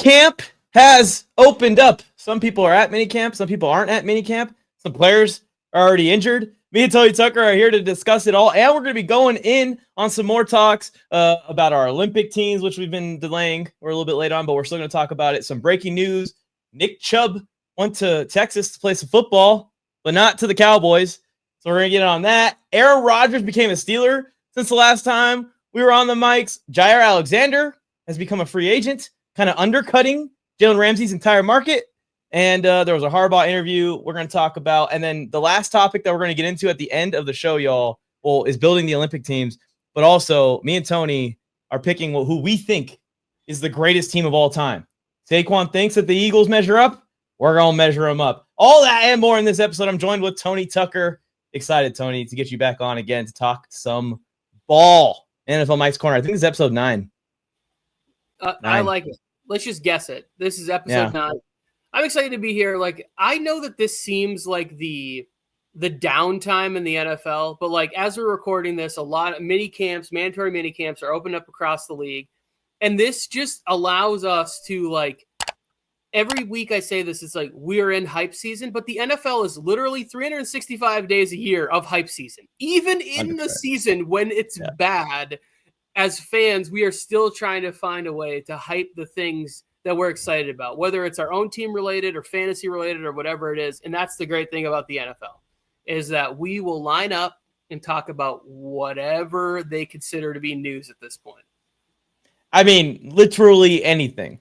Camp has opened up. Some people are at minicamp. Some people aren't at minicamp. Some players are already injured. Me and Tony Tucker are here to discuss it all. And we're going to be going in on some more talks about our Olympic teams, which we've been delaying. We're a little bit late on, but we're still going to talk about it. Some breaking news. Nick Chubb went to Texas to play some football, but not to the Cowboys. So we're going to get on that. Aaron Rodgers became a Steeler since the last time we were on the mics. Jaire Alexander has become a free agent, kind of undercutting Jalen Ramsey's entire market. And there was a Harbaugh interview we're going to talk about. And then the last topic that we're going to get into at the end of the show, y'all, is building the Olympic teams. But also, me and Tony are picking who we think is the greatest team of all time. Saquon thinks that the Eagles measure up. We're going to measure them up. All that and more in this episode. I'm joined with Tony Tucker. Excited, Tony, to get you back on again to talk some ball. NFLMike's Corner. I think this is episode 9. 9. I like it. Let's just guess it. This is episode 9. I'm excited to be here. Like, I know that this seems like the downtime in the NFL, but like as we're recording this, a lot of mandatory mini camps are opened up across the league. And this just allows us to, like, every week I say this, it's like we're in hype season, but the NFL is literally 365 days a year of hype season. Even in 100%. The season when it's bad, as fans, we are still trying to find a way to hype the things that we're excited about, whether it's our own team related or fantasy related or whatever it is. And that's the great thing about the NFL, is that we will line up and talk about whatever they consider to be news at this point. I mean, literally anything.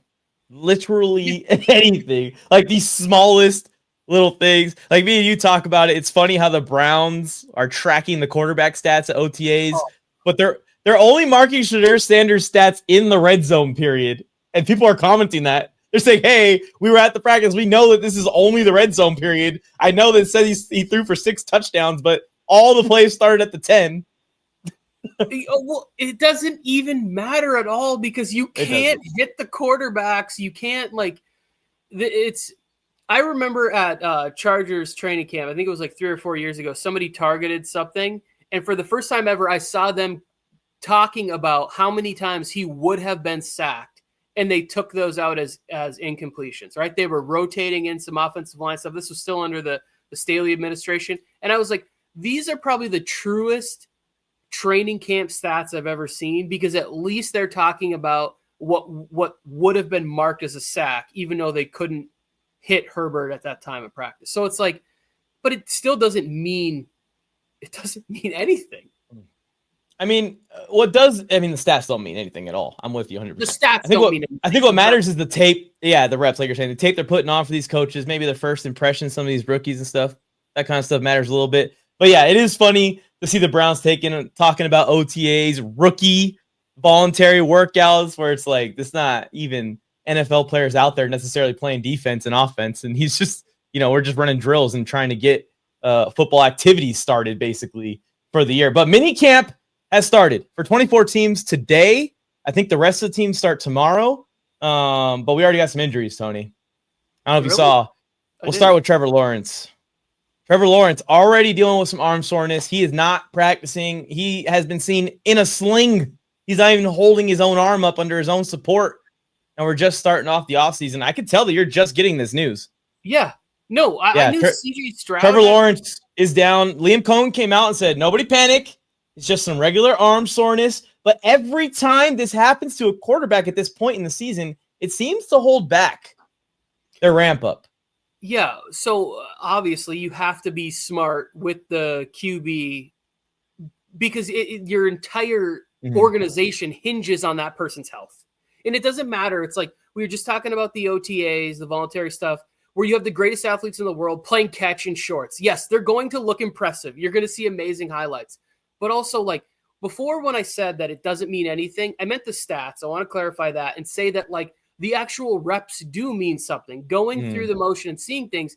Literally anything. Like these smallest little things. Like me and you talk about it. It's funny how the Browns are tracking the quarterback stats at OTAs, but they're only marking Shadir Sanders stats in the red zone period. And people are commenting that. They're saying, hey, we were at the practice. We know that this is only the red zone period. I know that it says he threw for 6 touchdowns, but all the plays started at the 10. Well, it doesn't even matter at all because you can't hit the quarterbacks. You can't, like, I remember at Chargers training camp, I think it was like 3 or 4 years ago, somebody targeted something. And for the first time ever, I saw them talking about how many times he would have been sacked. And they took those out as incompletions, right? They were rotating in some offensive line stuff. This was still under the Staley administration. And I was like, these are probably the truest training camp stats I've ever seen, because at least they're talking about what would have been marked as a sack, even though they couldn't hit Herbert at that time of practice. So it's like, but it still doesn't mean anything. I mean, the stats don't mean anything at all. I'm with you 100%. The stats don't mean anything. I think what matters is the tape. Yeah, the reps, like you're saying, the tape they're putting on for these coaches, maybe the first impression, some of these rookies and stuff. That kind of stuff matters a little bit. But yeah, it is funny to see the Browns talking about OTAs, rookie voluntary workouts, where it's like, there's not even NFL players out there necessarily playing defense and offense. And he's just, we're just running drills and trying to get football activities started basically for the year. But minicamp has started for 24 teams today. I think the rest of the teams start tomorrow. But we already got some injuries, Tony. I don't know if you saw. We'll start with Trevor Lawrence. Trevor Lawrence already dealing with some arm soreness. He is not practicing. He has been seen in a sling. He's not even holding his own arm up under his own support. And we're just starting off the offseason. I could tell that you're just getting this news. Yeah. No, I knew CJ Stroud. Trevor Lawrence is down. Liam Cohen came out and said, nobody panic. It's just some regular arm soreness. But every time this happens to a quarterback at this point in the season, it seems to hold back their ramp up. Yeah, so obviously you have to be smart with the QB because your entire organization hinges on that person's health. And it doesn't matter. It's like we were just talking about the OTAs, the voluntary stuff, where you have the greatest athletes in the world playing catch in shorts. Yes, they're going to look impressive. You're going to see amazing highlights. But also, like, before when I said that it doesn't mean anything, I meant the stats. I want to clarify that and say that, like, the actual reps do mean something, going through the motion and seeing things.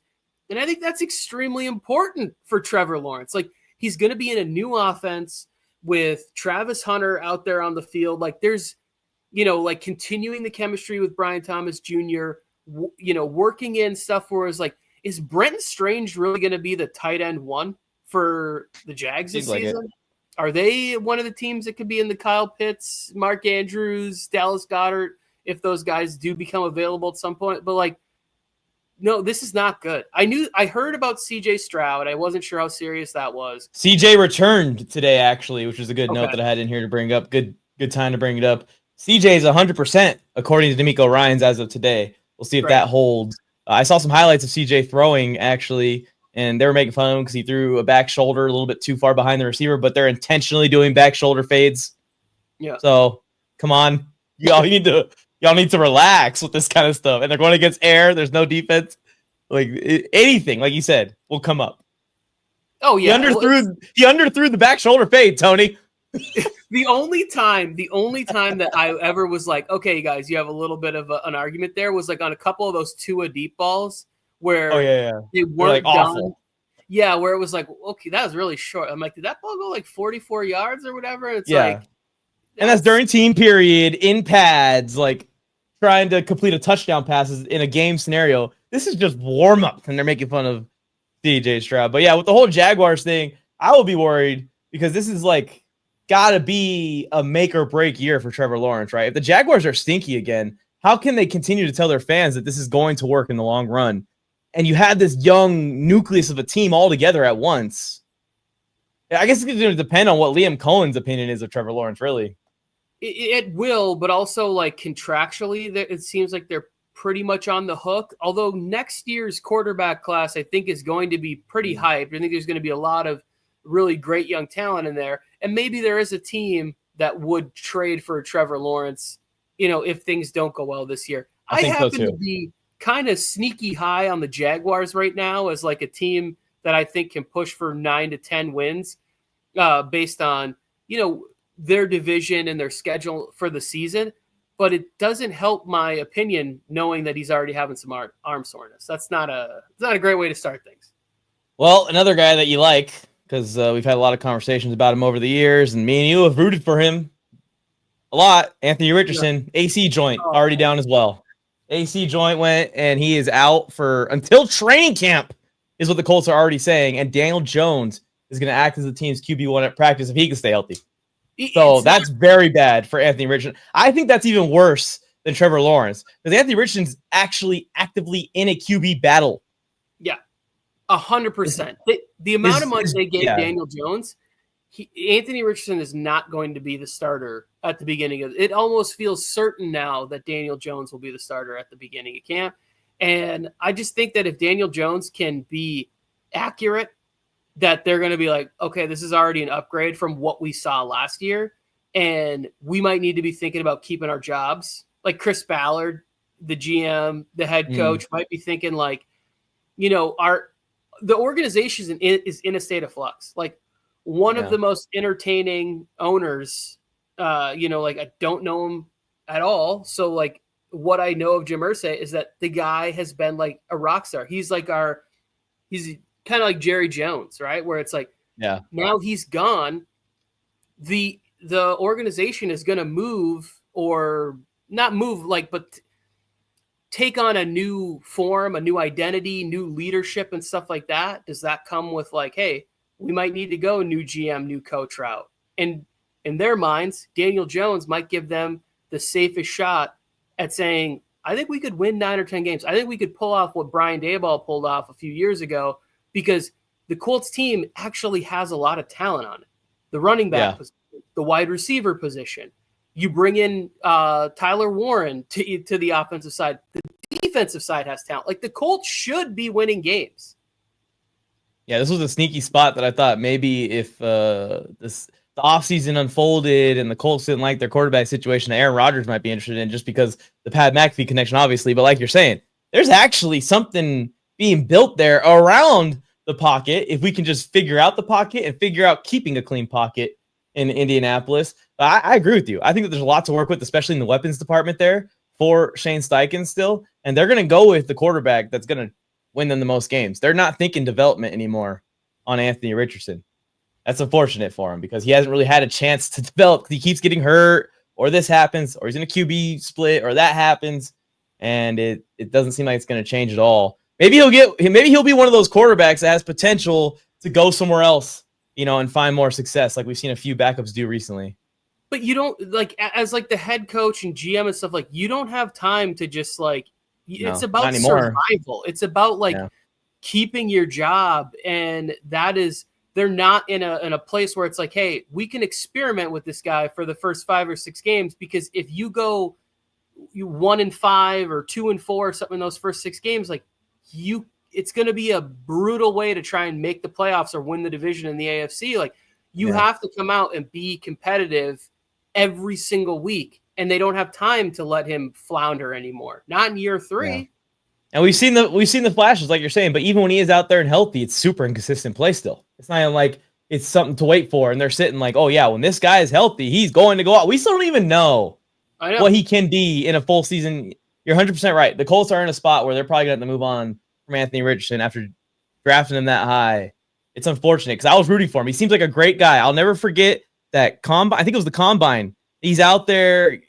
And I think that's extremely important for Trevor Lawrence. Like, he's going to be in a new offense with Travis Hunter out there on the field. Like, there's, like, continuing the chemistry with Brian Thomas Jr., working in stuff where it's like, is Brenton Strange really going to be the tight end one for the Jags this season? Are they one of the teams that could be in the Kyle Pitts, Mark Andrews, Dallas Goedert if those guys do become available at some point. But like, no, this is not good. I heard about CJ Stroud. I wasn't sure how serious that was. CJ returned today, actually, which is a good note that I had in here to bring up. Good time to bring it up. CJ is 100%, according to D'Amico Ryans, as of today. We'll see if that holds. I saw some highlights of CJ throwing, actually, and they were making fun of him because he threw a back shoulder a little bit too far behind the receiver, but they're intentionally doing back shoulder fades. Yeah. So, come on. Y'all need to relax with this kind of stuff. And they're going against air. There's no defense. Like, anything, like you said, will come up. Oh, yeah. He underthrew the back shoulder fade, Tony. The only time that I ever was like, okay, guys, you have a little bit of an argument there was like on a couple of those Tua deep balls where they weren't like done. awful. Yeah, where it was like, okay, that was really short. I'm like, did that ball go like 44 yards or whatever? And it's and that's during team period in pads, like trying to complete a touchdown passes in a game scenario. This is just warm up, and they're making fun of CJ Stroud. But yeah, with the whole Jaguars thing, I will be worried because this is like got to be a make or break year for Trevor Lawrence, right? If the Jaguars are stinky again, how can they continue to tell their fans that this is going to work in the long run? And you had this young nucleus of a team all together at once. I guess it's going to depend on what Liam Cohen's opinion is of Trevor Lawrence, really. It will, but also like contractually, it seems like they're pretty much on the hook. Although next year's quarterback class, I think, is going to be pretty hyped. I think there's going to be a lot of really great young talent in there. And maybe there is a team that would trade for Trevor Lawrence, if things don't go well this year. I happen to be kind of sneaky high on the Jaguars right now as like a team that I think can push for 9 to 10 wins based on, their division and their schedule for the season. But it doesn't help my opinion knowing that he's already having some arm soreness. It's not a great way to start things. Well, another guy that you like, because we've had a lot of conversations about him over the years, and me and you have rooted for him a lot. Anthony Richardson, AC joint, already down as well. AC joint went, and he is out until training camp, is what the Colts are already saying. And Daniel Jones is going to act as the team's QB1 at practice if he can stay healthy. So that's very bad for Anthony Richardson. I think that's even worse than Trevor Lawrence because Anthony Richardson's actually actively in a QB battle. Yeah, 100%. The amount of money they gave Daniel Jones, Anthony Richardson is not going to be the starter at the beginning of it. It almost feels certain now that Daniel Jones will be the starter at the beginning of camp. And I just think that if Daniel Jones can be accurate, that they're going to be like, okay, this is already an upgrade from what we saw last year. And we might need to be thinking about keeping our jobs. Like Chris Ballard, the GM, the head coach might be thinking like, the organization is in a state of flux. Like one of the most entertaining owners, like I don't know him at all. So like what I know of Jim Irsay is that the guy has been like a rock star. He's kind of like Jerry Jones, right? Where it's like, now he's gone. The organization is going to move or not move, but take on a new form, a new identity, new leadership and stuff like that. Does that come with like, hey, we might need to go new GM, new coach route? And in their minds, Daniel Jones might give them the safest shot at saying, I think we could win 9 or 10 games. I think we could pull off what Brian Daboll pulled off a few years ago, because the Colts team actually has a lot of talent on it. The running back position, the wide receiver position. You bring in Tyler Warren to the offensive side. The defensive side has talent. Like the Colts should be winning games. Yeah, this was a sneaky spot that I thought maybe if the offseason unfolded and the Colts didn't like their quarterback situation, Aaron Rodgers might be interested in, just because the Pat McAfee connection, obviously. But like you're saying, there's actually something being built there around the pocket if we can just figure out the pocket and figure out keeping a clean pocket in Indianapolis. I agree with you. I think that there's a lot to work with, especially in the weapons department there for Shane Steichen still. And they're going to go with the quarterback that's going to win them the most games. They're not thinking development anymore on Anthony Richardson. That's unfortunate for him because he hasn't really had a chance to develop. He keeps getting hurt, or this happens, or he's in a QB split, or that happens. And it doesn't seem like it's going to change at all. Maybe he'll be one of those quarterbacks that has potential to go somewhere else, and find more success, like we've seen a few backups do recently. But you don't like as like the head coach and GM and stuff, like you don't have time to just like it's about survival. It's about like keeping your job, and that is they're not in a place where it's like, hey, we can experiment with this guy for the first 5 or 6 games, because if you go 1-5 or 2-4 or something in those first 6 games, like it's going to be a brutal way to try and make the playoffs or win the division in the AFC. Like you have to come out and be competitive every single week, and they don't have time to let him flounder anymore. Not in year 3. Yeah. And we've seen the flashes, like you're saying, but even when he is out there and healthy, it's super inconsistent play still. It's not even like it's something to wait for, and they're sitting like, oh yeah, when this guy is healthy, he's going to go out. We still don't even know what he can be in a full season. You're 100% right. The Colts are in a spot where they're probably going to move on from Anthony Richardson after drafting him that high. It's unfortunate because I was rooting for him. He seems like a great guy. I'll never forget that combine. I think it was the combine. He's out there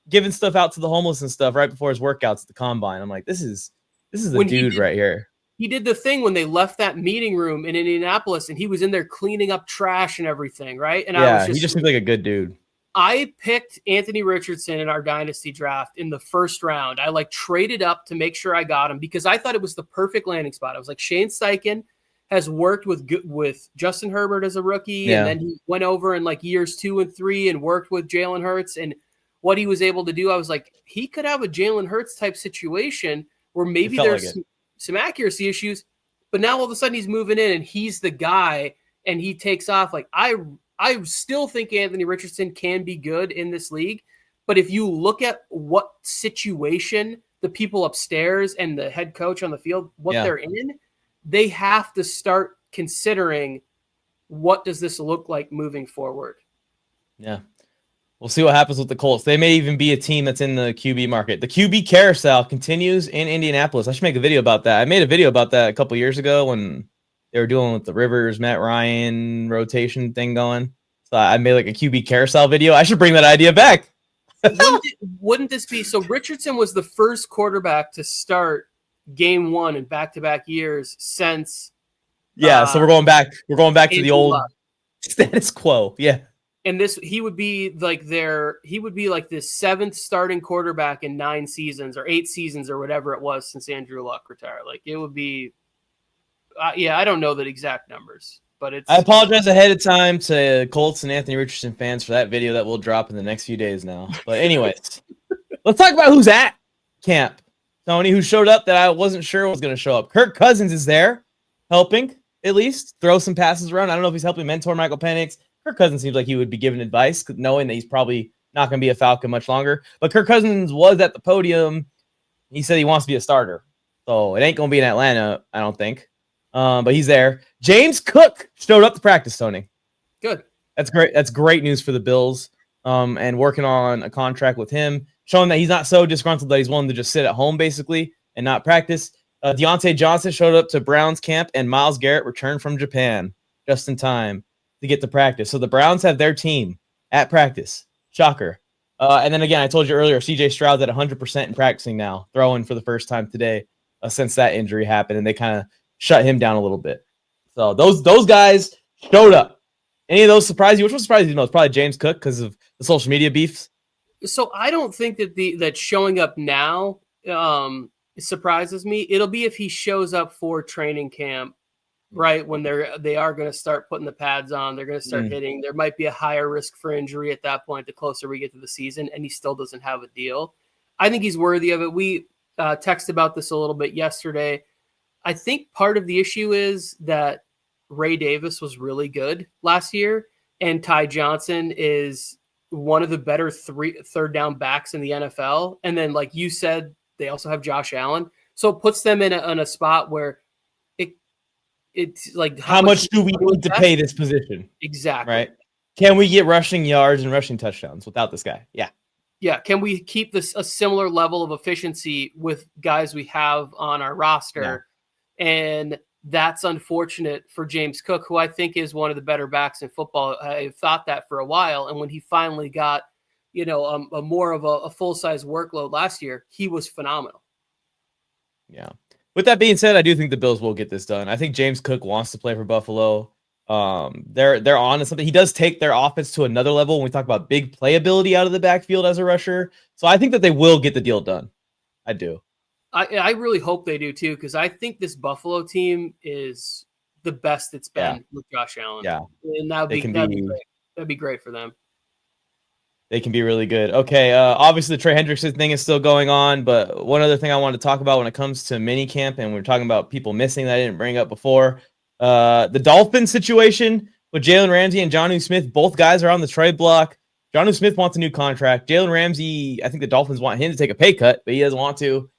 giving stuff out to the homeless and stuff right before his workouts at the combine. I'm like, this is the dude right here. He did the thing when they left that meeting room in Indianapolis, and he was in there cleaning up trash and everything, right? And he just seems like a good dude. I picked Anthony Richardson in our dynasty draft in the first round. I like traded up to make sure I got him because I thought it was the perfect landing spot. I was like, Shane Steichen has worked with Justin Herbert as a rookie, and then he went over in like years 2 and 3 and worked with Jalen Hurts, and what he was able to do, I was like, he could have a Jalen Hurts type situation where maybe there's some accuracy issues, but now all of a sudden he's moving in and he's the guy and he takes off. Like I still think Anthony Richardson can be good in this league, but if you look at what situation the people upstairs and the head coach on the field, what they're in, they have to start considering what does this look like moving forward. Yeah. We'll see what happens with the Colts. They may even be a team that's in the QB market. The QB carousel continues in Indianapolis. I should make a video about that. I made a video about that a couple years ago when they were doing with the Rivers, Matt Ryan rotation thing going. So I made like a QB carousel video. I should bring that idea back. Wouldn't this be so? Richardson was the first quarterback to start game 1 in back-to-back years since. So we're going back. We're going back to the old status quo. Yeah. And he would be like the 7th starting quarterback in 9 seasons or 8 seasons or whatever it was since Andrew Luck retired. Like it would be, I don't know the exact numbers, but I apologize ahead of time to Colts and Anthony Richardson fans for that video that will drop in the next few days now. But anyways, let's talk about who's at camp. Tony, who showed up that I wasn't sure was going to show up. Kirk Cousins is there helping at least throw some passes around. I don't know if he's helping mentor Michael Penix. Kirk Cousins seems like he would be giving advice, knowing that he's probably not going to be a Falcon much longer. But Kirk Cousins was at the podium. He said he wants to be a starter. So it ain't going to be in Atlanta, I don't think. But he's there. James Cook showed up to practice, Tony. Good. That's great. That's great news for the Bills. And working on a contract with him, showing that he's not so disgruntled that he's willing to just sit at home, basically, and not practice. Deontay Johnson showed up to Browns camp, and Myles Garrett returned from Japan just in time to get to practice. So the Browns have their team at practice. Shocker. And then again, I told you earlier, CJ Stroud's at 100% in practicing now, throwing for the first time today since that injury happened, and they kind of shut him down a little bit. So those guys showed up. Any of those surprise you? Which one surprised you most? Probably James Cook because of the social media beefs. So I don't think that showing up now surprises me. It'll be if he shows up for training camp, right, when they are going to start putting the pads on, they're going to start hitting. There might be a higher risk for injury at that point the closer we get to the season, and he still doesn't have a deal. I think he's worthy of it. We texted about this a little bit yesterday. I think part of the issue is that Ray Davis was really good last year, and Ty Johnson is one of the better third down backs in the NFL. And then, like you said, they also have Josh Allen. So it puts them in a spot where it's like how much do we need to pay this position? Exactly. Right. Can we get rushing yards and rushing touchdowns without this guy? Yeah. Yeah. Can we keep this a similar level of efficiency with guys we have on our roster? Yeah. And that's unfortunate for James Cook, who I think is one of the better backs in football. I've thought that for a while. And when he finally got, a more of a full-size workload last year, he was phenomenal. Yeah. With that being said, I do think the Bills will get this done. I think James Cook wants to play for Buffalo. They're on to something. He does take their offense to another level when we talk about big playability out of the backfield as a rusher. So I think that they will get the deal done. I do. I really hope they do too, because I think this Buffalo team is the best it's been with Josh Allen. Yeah, and that'd be great. That'd be great for them. They can be really good. Okay, obviously the Trey Hendrickson thing is still going on, but one other thing I wanted to talk about when it comes to minicamp, and we're talking about people missing that I didn't bring up before, the Dolphins situation with Jalen Ramsey and Jonnu Smith. Both guys are on the trade block. Jonnu Smith wants a new contract. Jalen Ramsey, I think the Dolphins want him to take a pay cut, but he doesn't want to.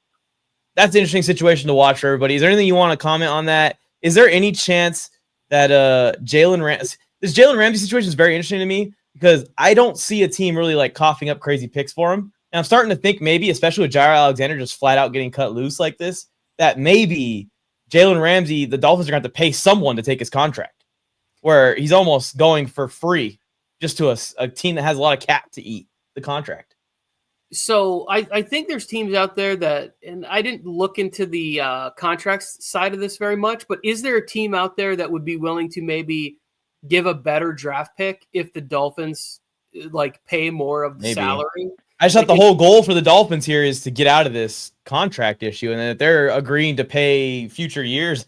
That's an interesting situation to watch for everybody. Is there anything you want to comment on that? Is there any chance that this Jalen Ramsey situation is very interesting to me, because I don't see a team really like coughing up crazy picks for him. And I'm starting to think maybe, especially with Jaire Alexander just flat out getting cut loose like this, that maybe Jalen Ramsey, the Dolphins are going to have to pay someone to take his contract, where he's almost going for free just to a team that has a lot of cap to eat the contract. So I think there's teams out there that, and I didn't look into the contracts side of this very much, but is there a team out there that would be willing to maybe give a better draft pick if the Dolphins like pay more of the salary? I just thought the whole goal for the Dolphins here is to get out of this contract issue, and then if they're agreeing to pay future years,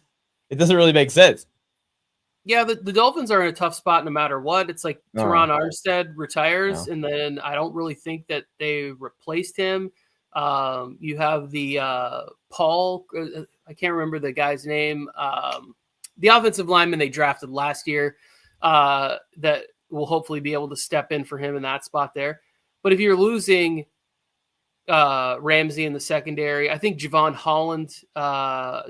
it doesn't really make sense. Yeah, the Dolphins are in a tough spot no matter what. It's like Teron Armstead retires, and then I don't really think that they replaced him. You have the Paul, I can't remember the guy's name, the offensive lineman they drafted last year that will hopefully be able to step in for him in that spot there. But if you're losing Ramsey in the secondary, I think Javon Holland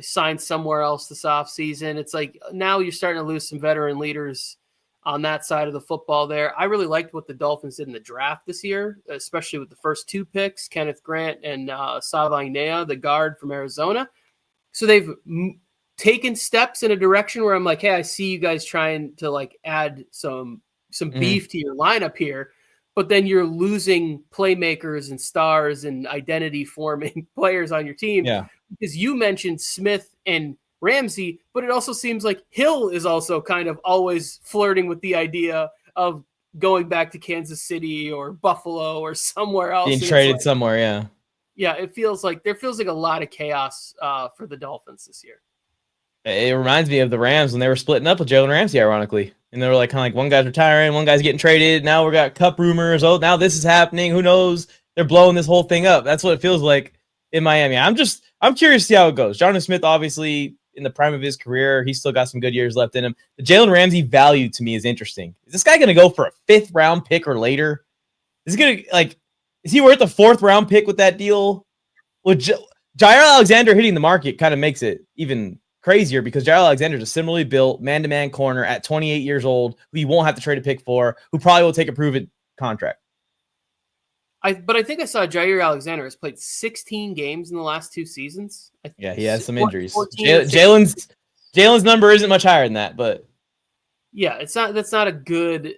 signed somewhere else this offseason. It's like now you're starting to lose some veteran leaders on that side of the football there. I really liked what the Dolphins did in the draft this year, especially with the first two picks, Kenneth Grant and Savaiinea, the guard from Arizona. So they've taken steps in a direction where I'm like, hey, I see you guys trying to like add some beef to your lineup here. But then you're losing playmakers and stars and identity-forming players on your team. Yeah. Because you mentioned Smith and Ramsey, but it also seems like Hill is also kind of always flirting with the idea of going back to Kansas City or Buffalo or somewhere else. Being traded somewhere, yeah. Yeah, there feels like a lot of chaos for the Dolphins this year. It reminds me of the Rams when they were splitting up with Jalen Ramsey, ironically. And they were like, kind of like, one guy's retiring, one guy's getting traded. Now we got cup rumors. Oh, now this is happening. Who knows? They're blowing this whole thing up. That's what it feels like in Miami. I'm curious to see how it goes. Jonnu Smith, obviously, in the prime of his career, he's still got some good years left in him. The Jalen Ramsey value to me is interesting. Is this guy going to go for a 5th round pick or later? Is he worth a 4th round pick with that deal? Well, Jaire Alexander hitting the market kind of makes it even crazier, because Jaire Alexander is a similarly built man-to-man corner at 28 years old who you won't have to trade a pick for, who probably will take a proven contract. But I think I saw Jaire Alexander has played 16 games in the last 2 seasons. Yeah, he has some injuries. Jalen's number isn't much higher than that, but yeah, that's not a good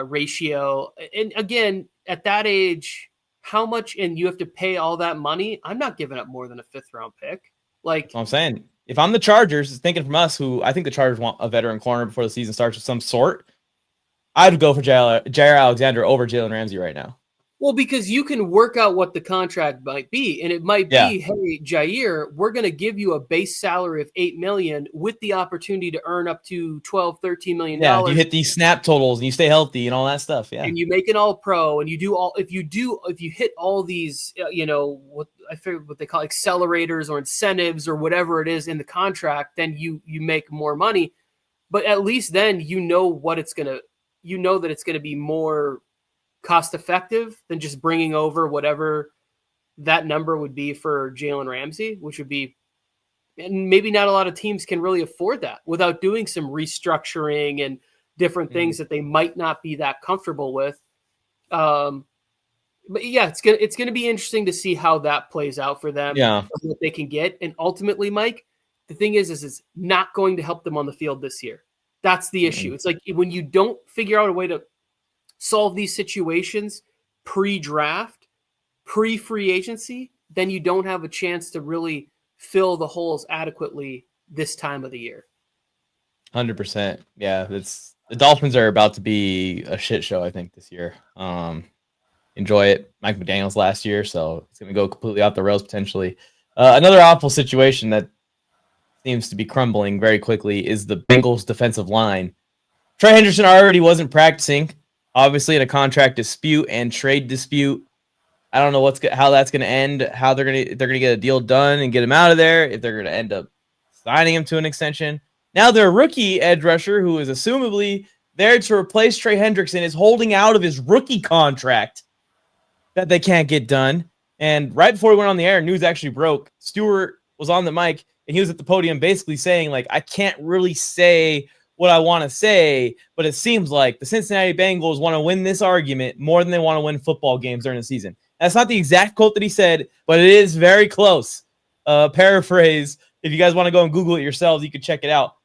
ratio. And again, at that age, how much, and you have to pay all that money. I'm not giving up more than a 5th round pick. Like, that's what I'm saying. If I'm the Chargers, thinking from us, who I think the Chargers want a veteran corner before the season starts of some sort, I'd go for Jaire Alexander over Jalen Ramsey right now. Well, because you can work out what the contract might be, and it might be, hey, Jaire, we're going to give you a base salary of $8 million with the opportunity to earn up to $12-13 million. Yeah, you hit these snap totals and you stay healthy and all that stuff. Yeah, and you make an All-Pro, and you do all. If you hit all these, what I forget what they call accelerators or incentives or whatever it is in the contract, then you make more money. But at least then you know what it's gonna. You know that it's going to be more cost effective than just bringing over whatever that number would be for Jalen Ramsey, which would be, and maybe not a lot of teams can really afford that without doing some restructuring and different things that they might not be that comfortable with. But yeah, it's gonna be interesting to see how that plays out for them. Yeah, what they can get, and ultimately, Mike, the thing is it's not going to help them on the field this year. That's the issue. It's like when you don't figure out a way to solve these situations pre-draft, pre-free agency, then you don't have a chance to really fill the holes adequately this time of the year. 100%. Yeah, the Dolphins are about to be a shit show, I think, this year. Enjoy it. Mike McDaniel's last year, so it's going to go completely off the rails potentially. Another awful situation that seems to be crumbling very quickly is the Bengals defensive line. Trey Hendrickson already wasn't practicing, obviously in a contract dispute and trade dispute. I don't know how that's going to end, how they're going to get a deal done and get him out of there, if they're going to end up signing him to an extension. Now their rookie edge rusher, who is assumably there to replace Trey Hendrickson, is holding out of his rookie contract that they can't get done. And right before we went on the air, news actually broke. Stewart was on the mic, and he was at the podium basically saying, like, I can't really say what I want to say, but it seems like the Cincinnati Bengals want to win this argument more than they want to win football games during the season. That's not the exact quote that he said, but it is very close. Paraphrase. If you guys want to go and Google it yourselves, you can check it out.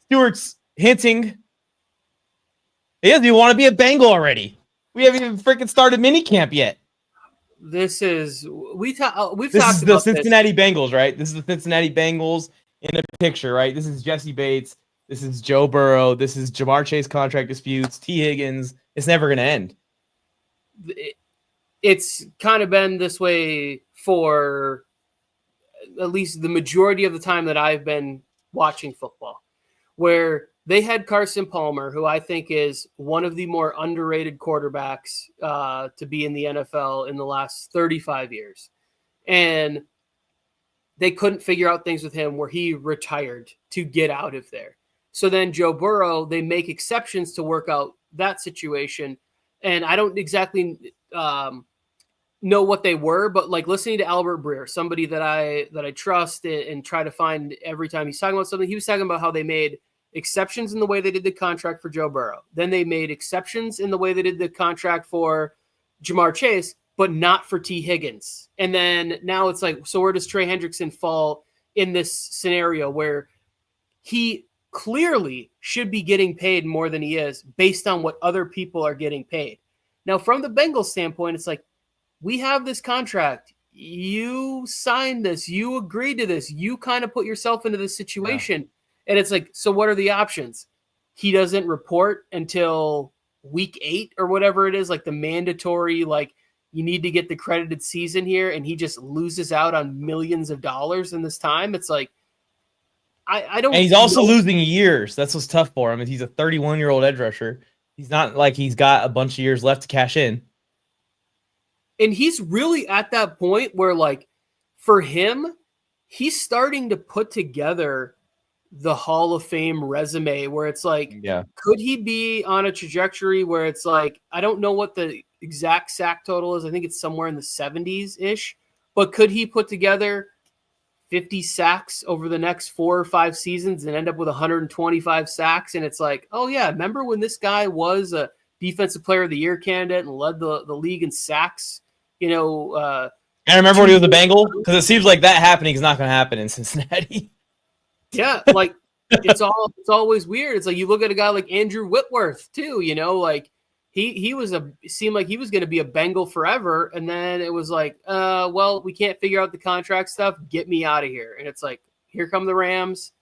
Stewart's hinting he doesn't even want to be a Bengal already. We haven't even freaking started minicamp yet. This is we've talked about the Cincinnati Bengals, right? This is the Cincinnati Bengals in a picture, right? This is Jesse Bates. This is Joe Burrow. This is Jamar Chase contract disputes. T. Higgins. It's never going to end. It's kind of been this way for at least the majority of the time that I've been watching football, where they had Carson Palmer, who I think is one of the more underrated quarterbacks to be in the NFL in the last 35 years. And they couldn't figure out things with him where he retired to get out of there. So then Joe Burrow, they make exceptions to work out that situation. And I don't exactly know what they were, but like listening to Albert Breer, somebody that I trust and try to find every time he's talking about something, he was talking about how they made exceptions in the way they did the contract for Joe Burrow. Then they made exceptions in the way they did the contract for Jamar Chase, but not for T. Higgins. And then now it's like, so where does Trey Hendrickson fall in this scenario where he clearly should be getting paid more than he is based on what other people are getting paid? Now, from the Bengals standpoint, it's like, we have this contract. You signed this. You agreed to this. You kind of put yourself into this situation. Yeah. And it's like, so what are the options? He doesn't report until week 8 or whatever it is, like the mandatory, like you need to get the credited season here. And he just loses out on millions of dollars in this time. It's like, I don't. And he's also losing years. That's what's tough for him. He's a 31-year-old edge rusher. He's not like he's got a bunch of years left to cash in. And he's really at that point where, like, for him, he's starting to put together the Hall of Fame resume where it's like, could he be on a trajectory where it's like, I don't know what the exact sack total is. I think it's somewhere in the 70s-ish. But could he put together 50 sacks over the next 4 or 5 seasons and end up with 125 sacks? And it's like, oh, yeah, remember when this guy was a Defensive Player of the Year candidate and led the league in sacks? You know, I remember when he was a Bengal, because it seems like that happening is not going to happen in Cincinnati. Yeah, like it's always weird. It's like you look at a guy like Andrew Whitworth too. You know, like he seemed like he was going to be a Bengal forever, and then it was like, well, we can't figure out the contract stuff. Get me out of here. And it's like, here come the Rams.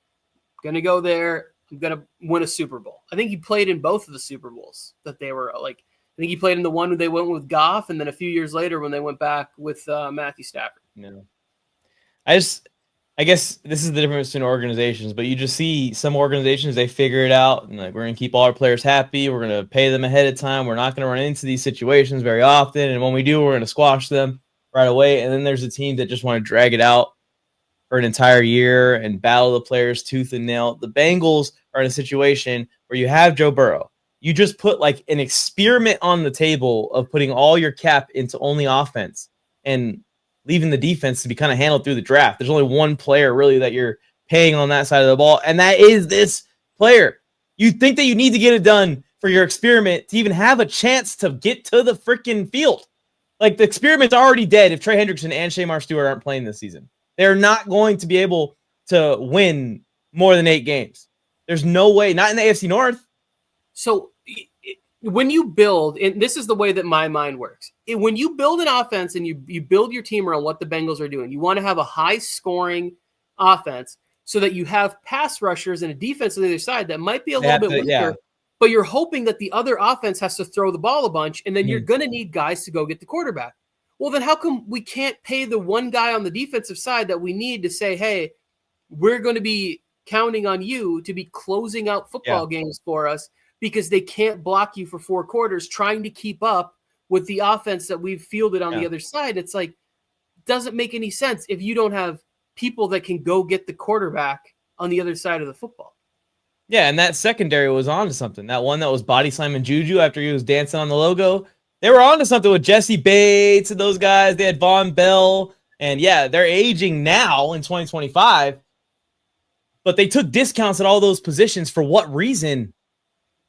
I'm gonna go there. I'm gonna win a Super Bowl. I think he played in both of the Super Bowls that they were like. I think he played in the one where they went with Goff, and then a few years later when they went back with Matthew Stafford. No, I guess this is the difference in organizations, but you just see some organizations, they figure it out, and like, we're going to keep all our players happy. We're going to pay them ahead of time. We're not going to run into these situations very often, and when we do, we're going to squash them right away. And then there's a team that just want to drag it out for an entire year and battle the players tooth and nail. The Bengals are in a situation where you have Joe Burrow. You just put like an experiment on the table of putting all your cap into only offense and leaving the defense to be kind of handled through the draft. There's only one player really that you're paying on that side of the ball, and that is this player. You think that you need to get it done for your experiment to even have a chance to get to the freaking field. Like, the experiment's already dead if Trey Hendrickson and Shamar Stewart aren't playing this season. They're not going to be able to win more than 8 games. There's no way, not in the AFC North. So when you build, and this is the way that my mind works, when you build an offense and you build your team around what the Bengals are doing, you want to have a high-scoring offense. so that you have pass rushers and a defense on the other side that might be a little bit weaker, but you're hoping that the other offense has to throw the ball a bunch, and then you're going to need guys to go get the quarterback. Well, then how come we can't pay the one guy on the defensive side that we need to say, hey, we're going to be counting on you to be closing out football games for us because they can't block you for 4 quarters trying to keep up with the offense that we've fielded on the other side. It's like, doesn't make any sense if you don't have people that can go get the quarterback on the other side of the football. Yeah, and that secondary was on to something. That one that was body slamming Juju after he was dancing on the logo, they were on to something with Jesse Bates and those guys. They had Von Bell, and they're aging now in 2025, but they took discounts at all those positions for what reason?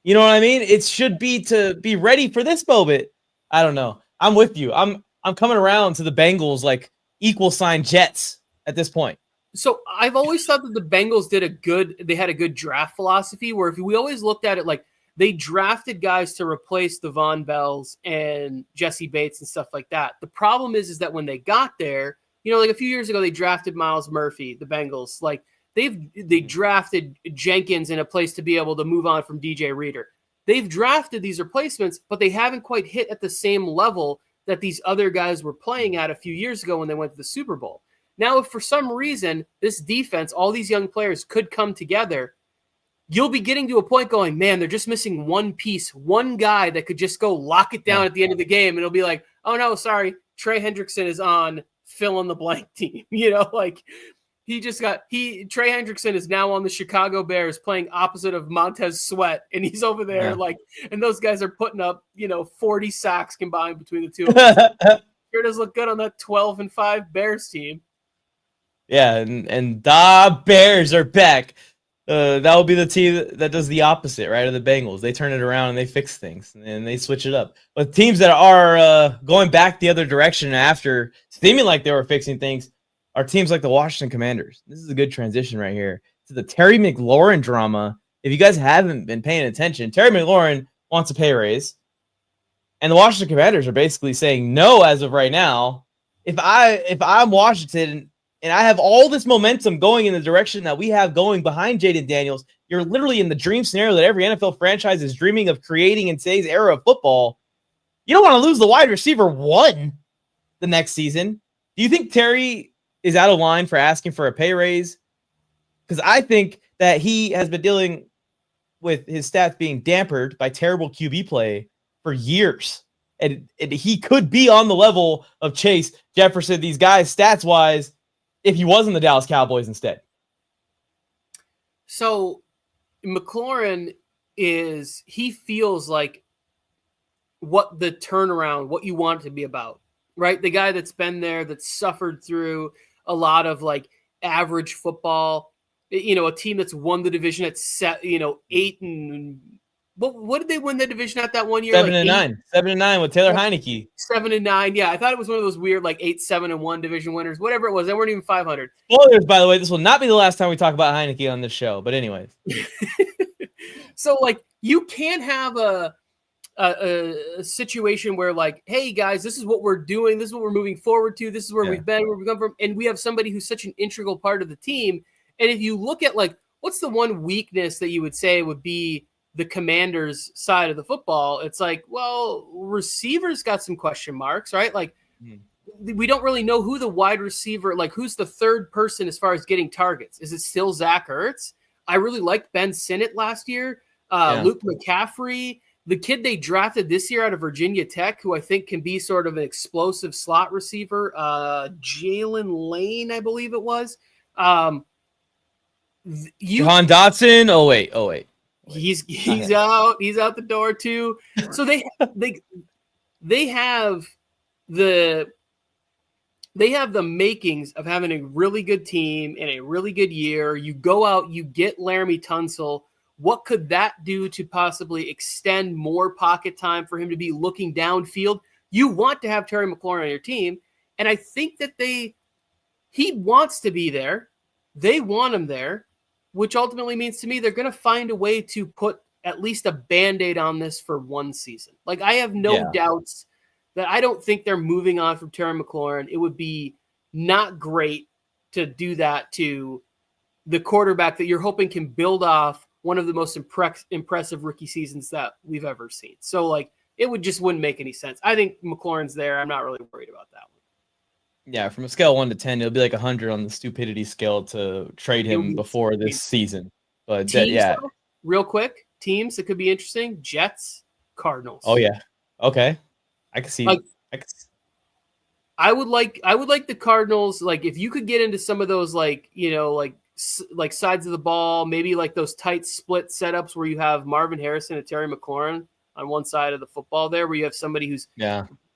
You know what I mean? It should be to be ready for this moment. I don't know. I'm with you. I'm coming around to the Bengals like equal sign Jets at this point. So I've always thought that the Bengals they had a good draft philosophy where if we always looked at it like they drafted guys to replace the Von Bells and Jesse Bates and stuff like that. The problem is that when they got there, like a few years ago, they drafted Myles Murphy, the Bengals. Like they drafted Jenkins in a place to be able to move on from DJ Reader. They've drafted these replacements, but they haven't quite hit at the same level that these other guys were playing at a few years ago when they went to the Super Bowl. Now, if for some reason this defense, all these young players could come together, you'll be getting to a point going, man, they're just missing one piece, one guy that could just go lock it down at the end of the game. And it'll be like, oh, no, sorry, Trey Hendrickson is on fill in the blank team. Trey Hendrickson is now on the Chicago Bears playing opposite of Montez Sweat. And he's over there and those guys are putting up, 40 sacks combined between the two of them. Sure does look good on that 12-5 Bears team. Yeah, and the Bears are back. That will be the team that does the opposite, right, of the Bengals. They turn it around and they fix things, and they switch it up. But teams that are going back the other direction after seeming like they were fixing things are teams like the Washington Commanders. This is a good transition right here to the Terry McLaurin drama. If you guys haven't been paying attention, Terry McLaurin wants a pay raise, and the Washington Commanders are basically saying no as of right now. If I'm Washington and I have all this momentum going in the direction that we have going behind Jaden Daniels, you're literally in the dream scenario that every NFL franchise is dreaming of creating in today's era of football. You don't want to lose the wide receiver 1 the next season. Do you think Terry is out of line for asking for a pay raise? Because I think that he has been dealing with his stats being dampened by terrible QB play for years. And he could be on the level of Chase, Jefferson, these guys stats-wise, if he was in the Dallas Cowboys instead. So McLaurin he feels like what the turnaround, what you want it to be about, right? The guy that's been there, that's suffered through a lot of like average football, a team that's won the division at 8 and what did they win the division at that one year? 7-9 with Taylor Heineke. 7-9. Yeah, I thought it was one of those weird 8-7-1 division winners, whatever it was. They weren't even 500. Spoilers, by the way. This will not be the last time we talk about Heineke on this show. But anyways, so you can't have a situation where hey guys, this is what we're doing. This is what we're moving forward to. This is where we've been, where we've come from, and we have somebody who's such an integral part of the team. And if you look at what's the one weakness that you would say would be the Commanders side of the football, it's receivers got some question marks, right? We don't really know who the wide receiver, who's the third person as far as getting targets. Is it still Zach Ertz? I really liked Ben Sinnott last year. Luke McCaffrey, the kid they drafted this year out of Virginia Tech, who I think can be sort of an explosive slot receiver. Jalen Lane, I believe it was. Jahan Dotson. Oh wait. He's out. He's out the door too. So they have the makings of having a really good team in a really good year. You go out, you get Laramie Tunsil. What could that do to possibly extend more pocket time for him to be looking downfield? You want to have Terry McLaurin on your team, and I think that he wants to be there. They want him there, which ultimately means to me they're going to find a way to put at least a Band-Aid on this for one season. I have no doubts that I don't think they're moving on from Terry McLaurin. It would be not great to do that to the quarterback that you're hoping can build off one of the most impressive rookie seasons that we've ever seen. So like it wouldn't make any sense. I think McLaurin's there. I'm not really worried about that one. Yeah, from a scale of 1 to 10, it'll be like 100 on the stupidity scale to trade him before this season. But teams, though, real quick, teams that could be interesting: Jets, Cardinals. Oh yeah, okay, I can see. I would like the Cardinals. Like if you could get into some of those, like like sides of the ball, maybe like those tight split setups where you have Marvin Harrison and Terry McLaurin on one side of the football there, where you have somebody who's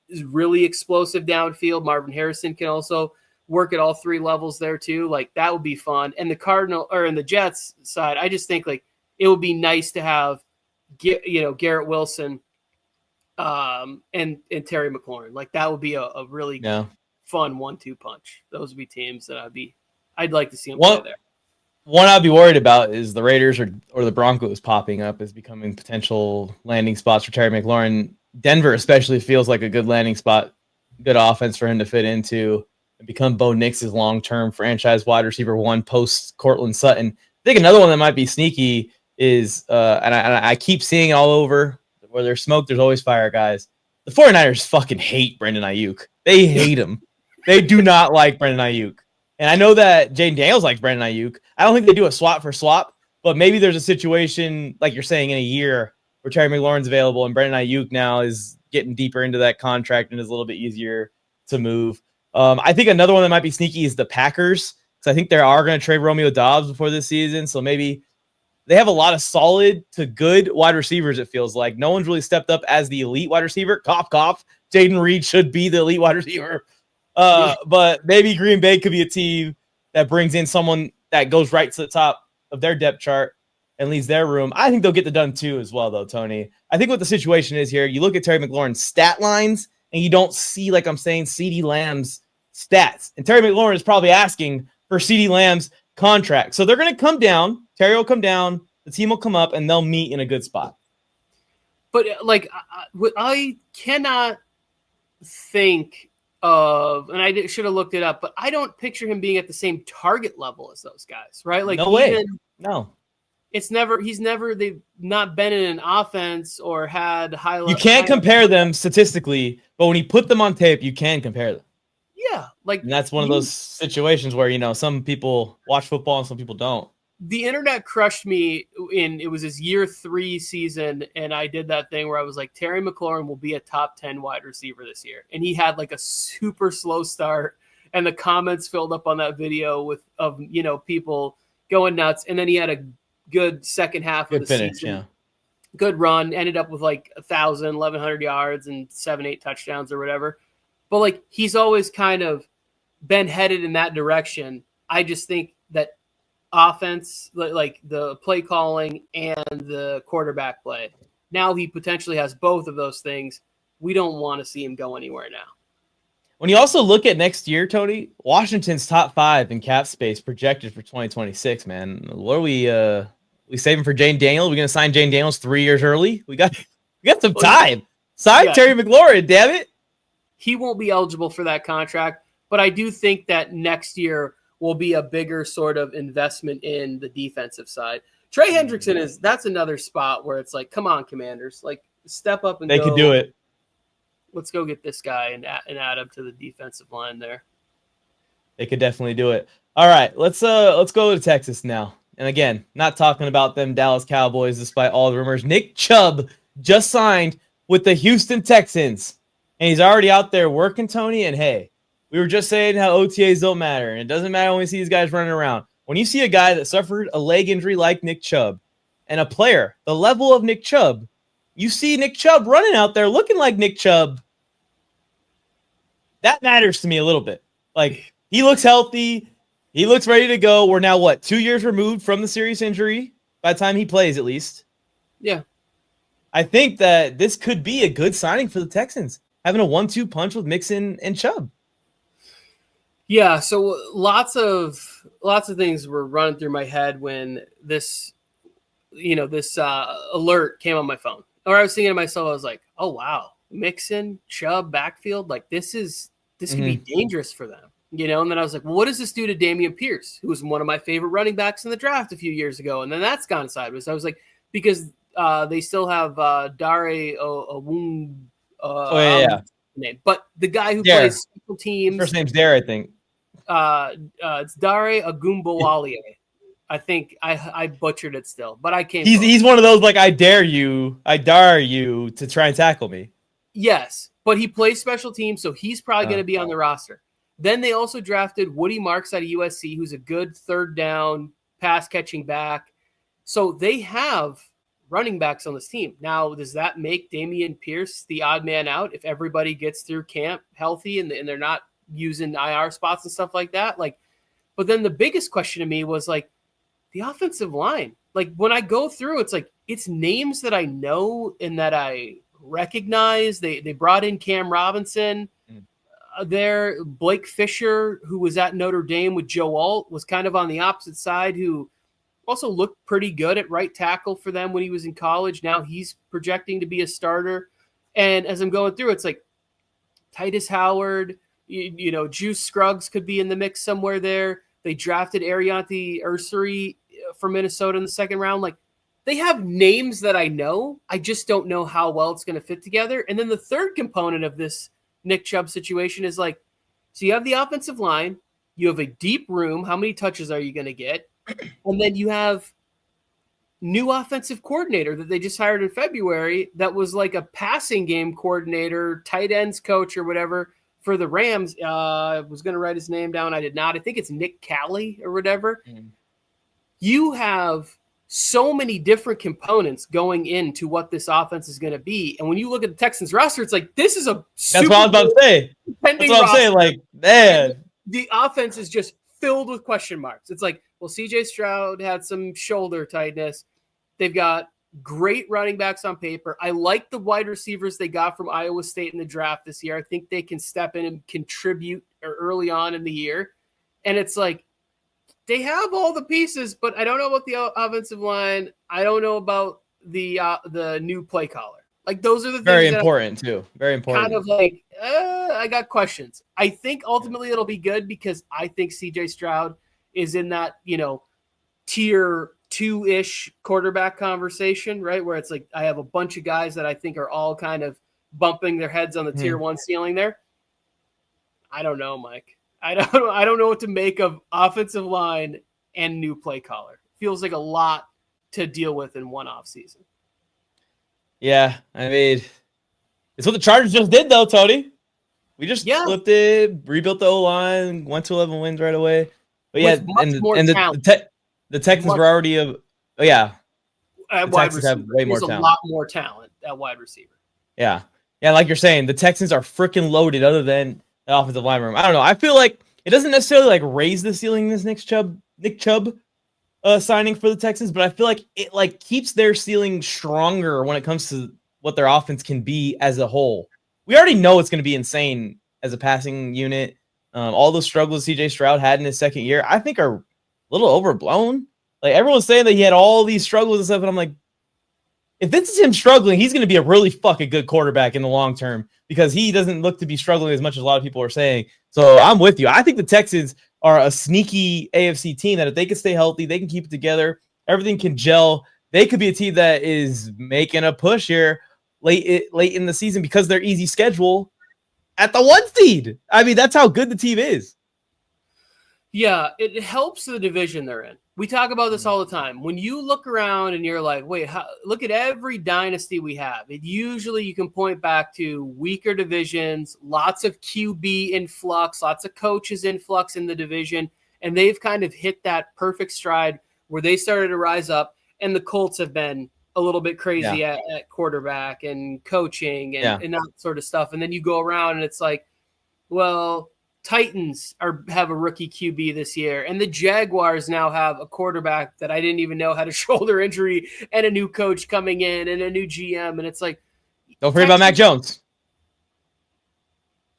is really explosive downfield. Marvin Harrison can also work at all three levels there too. Like that would be fun. And the Jets side, I just think like it would be nice to have, Garrett Wilson and Terry McLaurin. Like that would be a really fun 1-2 punch. Those would be teams that I'd like to see them play there. One I'd be worried about is the Raiders or the Broncos popping up as becoming potential landing spots for Terry McLaurin. Denver especially feels like a good landing spot, good offense for him to fit into and become Bo Nix's long-term franchise wide receiver 1 post Cortland Sutton. I think another one that might be sneaky is, and I keep seeing it all over, where there's smoke, there's always fire, guys. The 49ers fucking hate Brandon Ayuk. They hate him. They do not like Brandon Ayuk. And I know that Jaden Daniels likes Brandon Ayuk. I don't think they do a swap for swap, but maybe there's a situation, like you're saying, in a year where Terry McLaurin's available and Brandon Ayuk now is getting deeper into that contract and is a little bit easier to move. I think another one that might be sneaky is the Packers, because I think they are going to trade Romeo Dobbs before this season. So maybe they have a lot of solid to good wide receivers, it feels like. No one's really stepped up as the elite wide receiver. Cough, cough. Jaden Reed should be the elite wide receiver. But maybe Green Bay could be a team that brings in someone that goes right to the top of their depth chart and leaves their room. I think they'll get the done too as well, though, Tony. I think what the situation is here, you look at Terry McLaurin's stat lines and you don't see, like I'm saying, CeeDee Lamb's stats. And Terry McLaurin is probably asking for CeeDee Lamb's contract. So they're going to come down. Terry will come down. The team will come up and they'll meet in a good spot. But like, I cannot think of, and I should have looked it up, but I don't picture him being at the same target level as those guys, right? Like, no way. No. They've not been in an offense or had high level. You can't compare them statistically, but when you put them on tape, you can compare them. Yeah. Like, and that's one of those situations where, some people watch football and some people don't. The internet crushed me it was his year 3 season. And I did that thing where I was like, Terry McLaurin will be a top 10 wide receiver this year. And he had like a super slow start and the comments filled up on that video of people going nuts. And then he had a good second half of the finish, season. Yeah. Good run, ended up with like 1,100 yards and 7-8 touchdowns or whatever. But like, he's always kind of been headed in that direction. I just think that offense, like the play calling and the quarterback play, now he potentially has both of those things. We don't want to see him go anywhere now. When you also look at next year, Tony, Washington's top 5 in cap space projected for 2026, man. What are we saving for Jane Daniels? We're going to sign Jane Daniels 3 years early? We got some time. Sign Terry McLaurin, damn it. He won't be eligible for that contract, but I do think that next year will be a bigger sort of investment in the defensive side. Trey Hendrickson that's another spot where it's like, come on, Commanders, like step up and they could do it. Let's go get this guy and add him to the defensive line there. They could definitely do it. All right, let's go to Texas now. And again, not talking about them Dallas Cowboys despite all the rumors. Nick Chubb just signed with the Houston Texans, and he's already out there working, Tony. And hey, we were just saying how OTAs don't matter, and it doesn't matter when we see these guys running around. When you see a guy that suffered a leg injury like Nick Chubb and a player the level of Nick Chubb, you see Nick Chubb running out there looking like Nick Chubb, that matters to me a little bit. Like, he looks healthy. He looks ready to go. We're now, 2 years removed from the serious injury by the time he plays, at least. Yeah. I think that this could be a good signing for the Texans, having a 1-2 punch with Mixon and Chubb. Yeah, so lots of things were running through my head when this alert came on my phone. Or I was thinking to myself, I was like, oh wow, Mixon, Chubb, backfield, like this could be dangerous for them. And then I was like, well, what does this do to Dameon Pierce, who was one of my favorite running backs in the draft a few years ago? And then that's gone sideways. I was like, because they still have Jaire name, but the guy who plays special teams. First name's Jaire, I think. It's Jaire Agumbawale. I think I butchered it still, but I can't. He's one of those like I dare you to try and tackle me. Yes, but he plays special teams, so he's probably going to be on the roster. Then they also drafted Woody Marks out of USC, who's a good third down pass catching back. So they have running backs on this team. Now, does that make Dameon Pierce the odd man out if everybody gets through camp healthy and they're not using IR spots and stuff like that? But then the biggest question to me was like the offensive line. Like when I go through, it's like it's names that I know and that I recognize. They brought in Cam Robinson. There, Blake Fisher, who was at Notre Dame with Joe Alt, was kind of on the opposite side, who also looked pretty good at right tackle for them when he was in college. Now he's projecting to be a starter. And as I'm going through, it's like Titus Howard, Juice Scruggs could be in the mix somewhere there. They drafted Ariante Ursary from Minnesota in the second round. Like they have names that I know. I just don't know how well it's going to fit together. And then the third component of this Nick Chubb situation is like, so you have the offensive line, you have a deep room. How many touches are you going to get? And then you have new offensive coordinator that they just hired in February. That was like a passing game coordinator, tight ends coach or whatever for the Rams. I was going to write his name down. I did not. I think it's Nick Calley or whatever. You have so many different components going into what this offense is going to be. And when you look at the Texans roster, it's like, this is a That's what I was about to say. That's what I'm saying. Like, man. The offense is just filled with question marks. It's like, well, CJ Stroud had some shoulder tightness. They've got great running backs on paper. I like the wide receivers they got from Iowa State in the draft this year. I think they can step in and contribute early on in the year. And it's like, they have all the pieces, but I don't know about the offensive line. I don't know about the new play caller. Like those are the things very important too. Very important. Kind of like I got questions. I think ultimately it'll be good because I think CJ Stroud is in that tier 2-ish quarterback conversation, right? Where it's like I have a bunch of guys that I think are all kind of bumping their heads on the tier 1 ceiling there. I don't know, Mike. I don't know what to make of offensive line and new play caller. Feels like a lot to deal with in one off season. Yeah, I mean, it's what the Chargers just did, though, Tony. We just flipped it, rebuilt the O-line, went to 11 wins right away. But yeah, the Texans were already at wide receiver. Have way more talent. A lot more talent at wide receiver. Yeah, like you're saying, the Texans are freaking loaded. Other than the offensive line room, I don't know. I feel like it doesn't necessarily like raise the ceiling this Nick Chubb signing for the Texans, but I feel like it like keeps their ceiling stronger when it comes to what their offense can be as a whole. We already know it's going to be insane as a passing unit. All those struggles CJ Stroud had in his second year, I think are a little overblown. Like everyone's saying that he had all these struggles and stuff, and I'm like, if this is him struggling, he's going to be a really fucking good quarterback in the long term because he doesn't look to be struggling as much as a lot of people are saying. So I'm with you. I think the Texans are a sneaky AFC team that if they can stay healthy, they can keep it together, everything can gel. They could be a team that is making a push here late in the season because their easy schedule at the 1 seed. I mean, that's how good the team is. Yeah, it helps the division they're in. We talk about this all the time. When you look around and you're like, wait, look at every dynasty we have. It usually you can point back to weaker divisions, lots of QB influx, lots of coaches influx in the division, and they've kind of hit that perfect stride where they started to rise up, and the Colts have been a little bit crazy at quarterback and coaching and that sort of stuff. And then you go around and it's like, well, Titans have a rookie QB this year, and the Jaguars now have a quarterback that I didn't even know had a shoulder injury and a new coach coming in and a new GM. And it's like, don't forget about Mac Jones.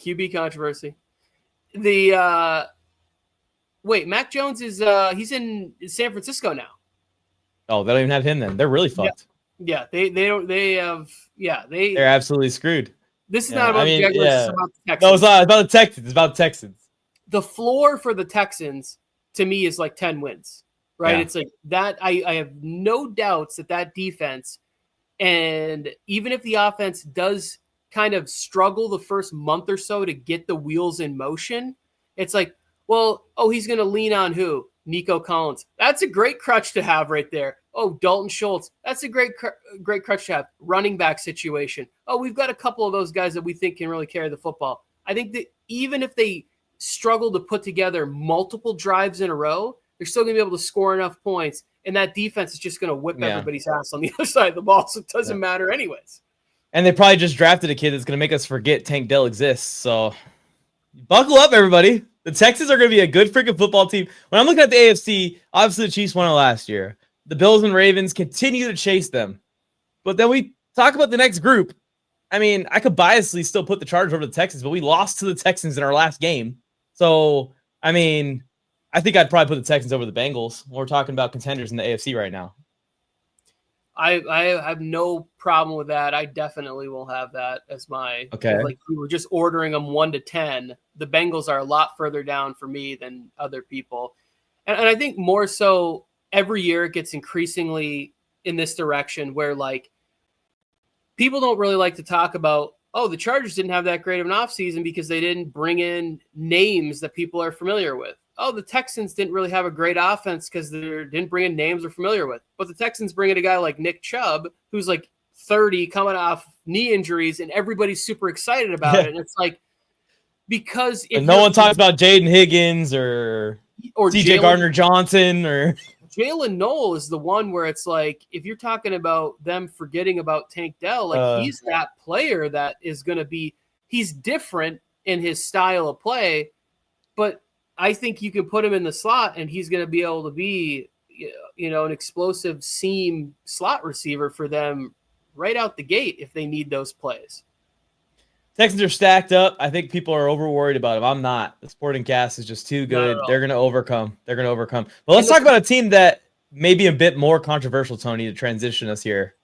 QB controversy. Mac Jones is he's in San Francisco now. Oh, they don't even have him then. They're really fucked. Yeah, they're absolutely screwed. This is not about the Jaguars. Yeah. It's about the Texans. No, it's not. It's about the Texans. It's about the Texans. the floor for the Texans to me is like 10 wins, right? Yeah. It's like that. I have no doubts that defense, and even if the offense does kind of struggle the first month or so to get the wheels in motion, it's like, well, he's going to lean on who? Nico Collins. That's a great crutch to have right there. Oh, Dalton Schultz. That's a great crutch to have. Running back situation. Oh, we've got a couple of those guys that we think can really carry the football. I think that even if they struggle to put together multiple drives in a row, they're still going to be able to score enough points, and that defense is just going to whip everybody's ass on the other side of the ball, so it doesn't matter anyways. And they probably just drafted a kid that's going to make us forget Tank Dell exists, so buckle up, everybody. The Texans are going to be a good freaking football team. When I'm looking at the AFC, obviously the Chiefs won it last year. The Bills and Ravens continue to chase them. But then we talk about the next group. I mean, I could biasly still put the Chargers over the Texans, but we lost to the Texans in our last game. So, I mean, I think I'd probably put the Texans over the Bengals. We're talking about contenders in the AFC right now. I have no problem with that. I definitely will have that as my like we were just ordering them 1 to 10. The Bengals are a lot further down for me than other people. And I think more so every year it gets increasingly in this direction where like people don't really like to talk about, the Chargers didn't have that great of an offseason because they didn't bring in names that people are familiar with. The Texans didn't really have a great offense because they didn't bring in names they're familiar with. But the Texans bring in a guy like Nick Chubb, who's like 30, coming off knee injuries, and everybody's super excited about it. And it's like, because if no one talks about Jaden Higgins or CJ Gardner-Johnson or Jalen Noel is the one where it's like, if you're talking about them forgetting about Tank Dell, like he's that player that is going to be, he's different in his style of play, but I think you can put him in the slot and he's going to be able to be, an explosive seam slot receiver for them right out the gate if they need those plays. Texans are stacked up. I think people are over worried about them. I'm not. The Sporting Cast is just too good. They're going to overcome. But let's talk about a team that may be a bit more controversial, Tony, to transition us here.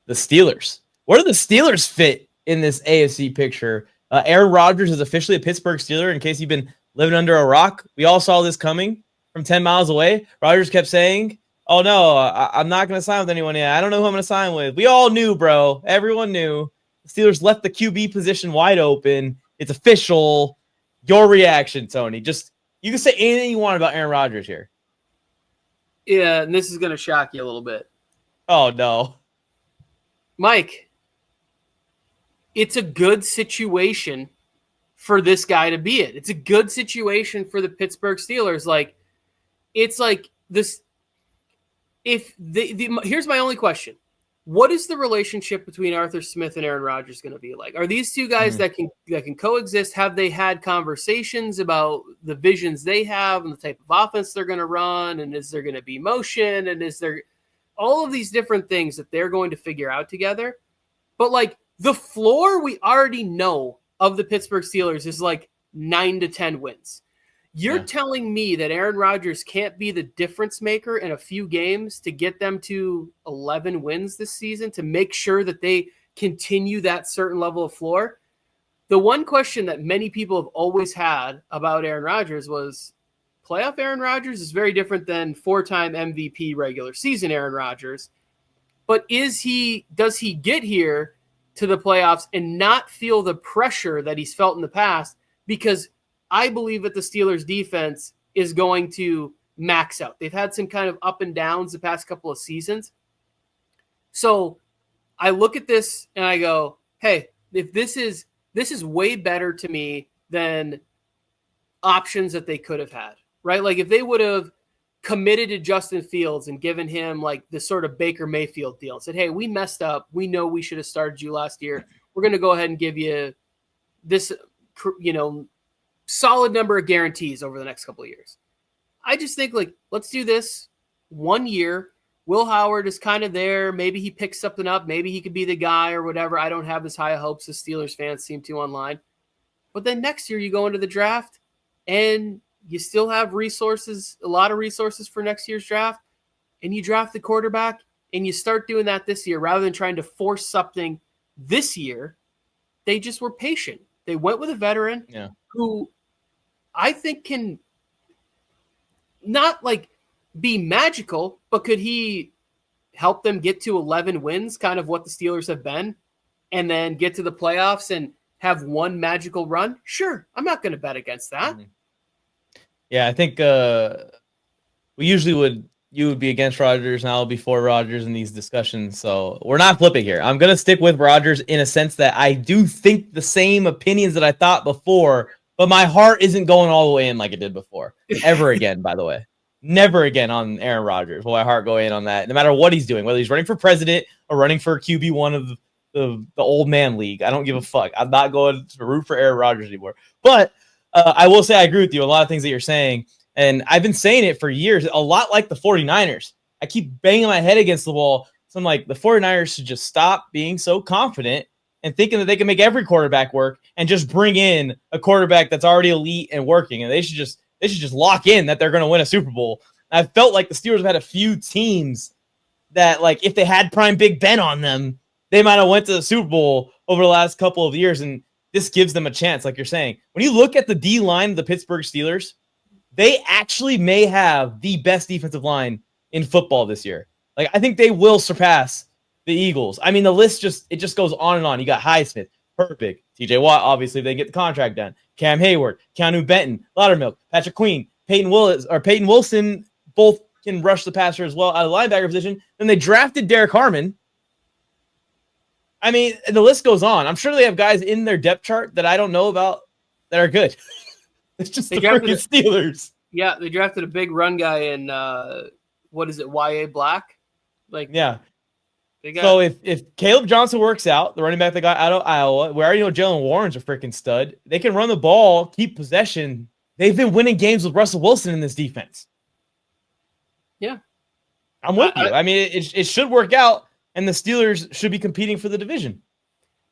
The Steelers. Where do the Steelers fit in this AFC picture? Aaron Rodgers is officially a Pittsburgh Steeler, in case you've been living under a rock. We all saw this coming from 10 miles away. Rodgers kept saying, oh, no, I'm not going to sign with anyone yet. I don't know who I'm going to sign with. We all knew, bro. Everyone knew. The Steelers left the QB position wide open. It's official. Your reaction, Tony. Just, you can say anything you want about Aaron Rodgers here. Yeah, and this is going to shock you a little bit. Oh, no. Mike, it's a good situation for this guy to be in. It's a good situation for the Pittsburgh Steelers. Like, it's like this. If here's my only question: what is the relationship between Arthur Smith and Aaron Rodgers going to be like? Are these two guys that can coexist? Have they had conversations about the visions they have and the type of offense they're going to run? And is there going to be motion? And is there all of these different things that they're going to figure out together? But like the floor we already know of the Pittsburgh Steelers is like 9 to 10 wins. You're telling me that Aaron Rodgers can't be the difference maker in a few games to get them to 11 wins this season, to make sure that they continue that certain level of floor? The one question that many people have always had about Aaron Rodgers was playoff Aaron Rodgers is very different than 4-time MVP regular season Aaron Rodgers. But does he get here to the playoffs and not feel the pressure that he's felt in the past? Because I believe that the Steelers defense is going to max out. They've had some kind of up and downs the past couple of seasons. So I look at this and I go, hey, if this is way better to me than options that they could have had, right? Like if they would have committed to Justin Fields and given him like this sort of Baker Mayfield deal and said, hey, we messed up. We know we should have started you last year. We're going to go ahead and give you this, solid number of guarantees over the next couple of years. I just think like, let's do this 1 year. Will Howard is kind of there. Maybe he picks something up. Maybe he could be the guy or whatever. I don't have as high hopes as Steelers fans seem to online. But then next year you go into the draft and you still have resources, a lot of resources for next year's draft, and you draft the quarterback and you start doing that this year rather than trying to force something this year. They just were patient. They went with a veteran who I think can not like be magical, but could he help them get to 11 wins, kind of what the Steelers have been, and then get to the playoffs and have one magical run? Sure. I'm not going to bet against that. Yeah, I think you would be against Rodgers and I'll be for Rodgers in these discussions. So we're not flipping here. I'm going to stick with Rodgers in a sense that I do think the same opinions that I thought before, but my heart isn't going all the way in like it did before. Ever again, by the way. Never again on Aaron Rodgers will my heart go in on that, no matter what he's doing, whether he's running for president or running for QB1 of the old man league. I don't give a fuck. I'm not going to root for Aaron Rodgers anymore. But I will say I agree with you. A lot of things that you're saying, and I've been saying it for years, a lot like the 49ers. I keep banging my head against the wall. So I'm like, the 49ers should just stop being so confident and thinking that they can make every quarterback work and just bring in a quarterback that's already elite and working. And they should just lock in that they're going to win a Super Bowl. I felt like the Steelers have had a few teams that, like, if they had prime Big Ben on them, they might have went to the Super Bowl over the last couple of years, and this gives them a chance, like you're saying. When you look at the D-line of the Pittsburgh Steelers, they actually may have the best defensive line in football this year. Like, I think they will surpass the Eagles. I mean, the list just goes on and on. You got Highsmith, Herbig, TJ Watt, obviously, if they get the contract done. Cam Hayward, Keanu Benton, Loudermilk, Patrick Queen, Peyton Wilson, both can rush the passer as well out of the linebacker position. Then they drafted Derek Harmon. I mean, the list goes on. I'm sure they have guys in their depth chart that I don't know about that are good. It's just the freaking Steelers. Yeah, they drafted a big run guy in, what is it, YA Black? Like, yeah. So if Caleb Johnson works out, the running back they got out of Iowa, we already know Jalen Warren's a freaking stud. They can run the ball, keep possession. They've been winning games with Russell Wilson in this defense. Yeah. I'm with you. I mean, it should work out, and the Steelers should be competing for the division.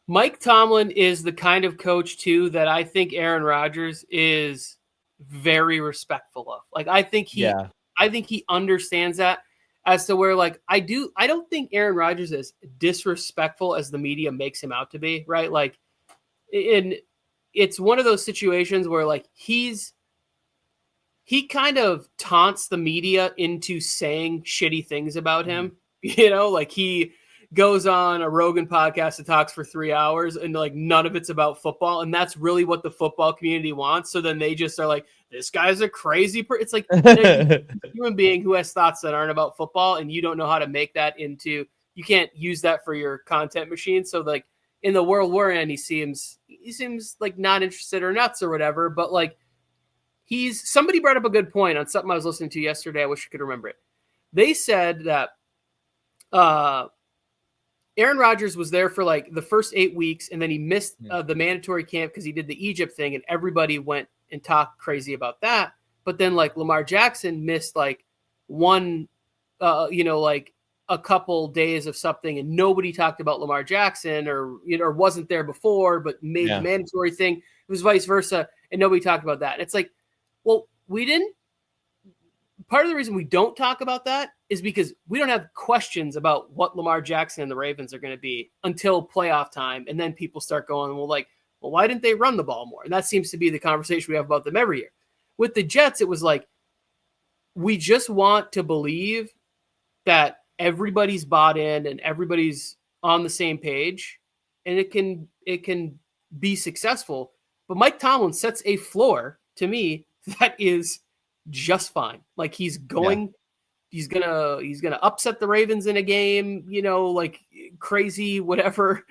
Mike Tomlin is the kind of coach, too, that I think Aaron Rodgers is very respectful of. Like, I think he understands that. As to where, like, I don't think Aaron Rodgers is disrespectful as the media makes him out to be, right? Like, it's one of those situations where, like, he kind of taunts the media into saying shitty things about him. You know, like, he goes on a Rogan podcast and talks for 3 hours and, like, none of it's about football. And that's really what the football community wants. So then they just are like, this guy's a crazy It's like a human being who has thoughts that aren't about football, and you don't know how to make that into, you can't use that for your content machine. So, like, in the world we're in, he seems like not interested or nuts or whatever, but, like, somebody brought up a good point on something I was listening to yesterday. I wish I could remember it. They said that Aaron Rodgers was there for, like, the first 8 weeks, and then he missed the mandatory camp because he did the Egypt thing, and everybody went and talked crazy about that. But then, like, Lamar Jackson missed, like, one, like a couple days of something, and nobody talked about Lamar Jackson or wasn't there before, but made the mandatory thing. It was vice versa, and nobody talked about that. And it's like, well, part of the reason we don't talk about that is because we don't have questions about what Lamar Jackson and the Ravens are going to be until playoff time. And then people start going, well, why didn't they run the ball more? And that seems to be the conversation we have about them every year. With the Jets, it was like, we just want to believe that everybody's bought in and everybody's on the same page, and it can be successful. But Mike Tomlin sets a floor to me that is just fine. Like, he's gonna upset the Ravens in a game, like crazy, whatever.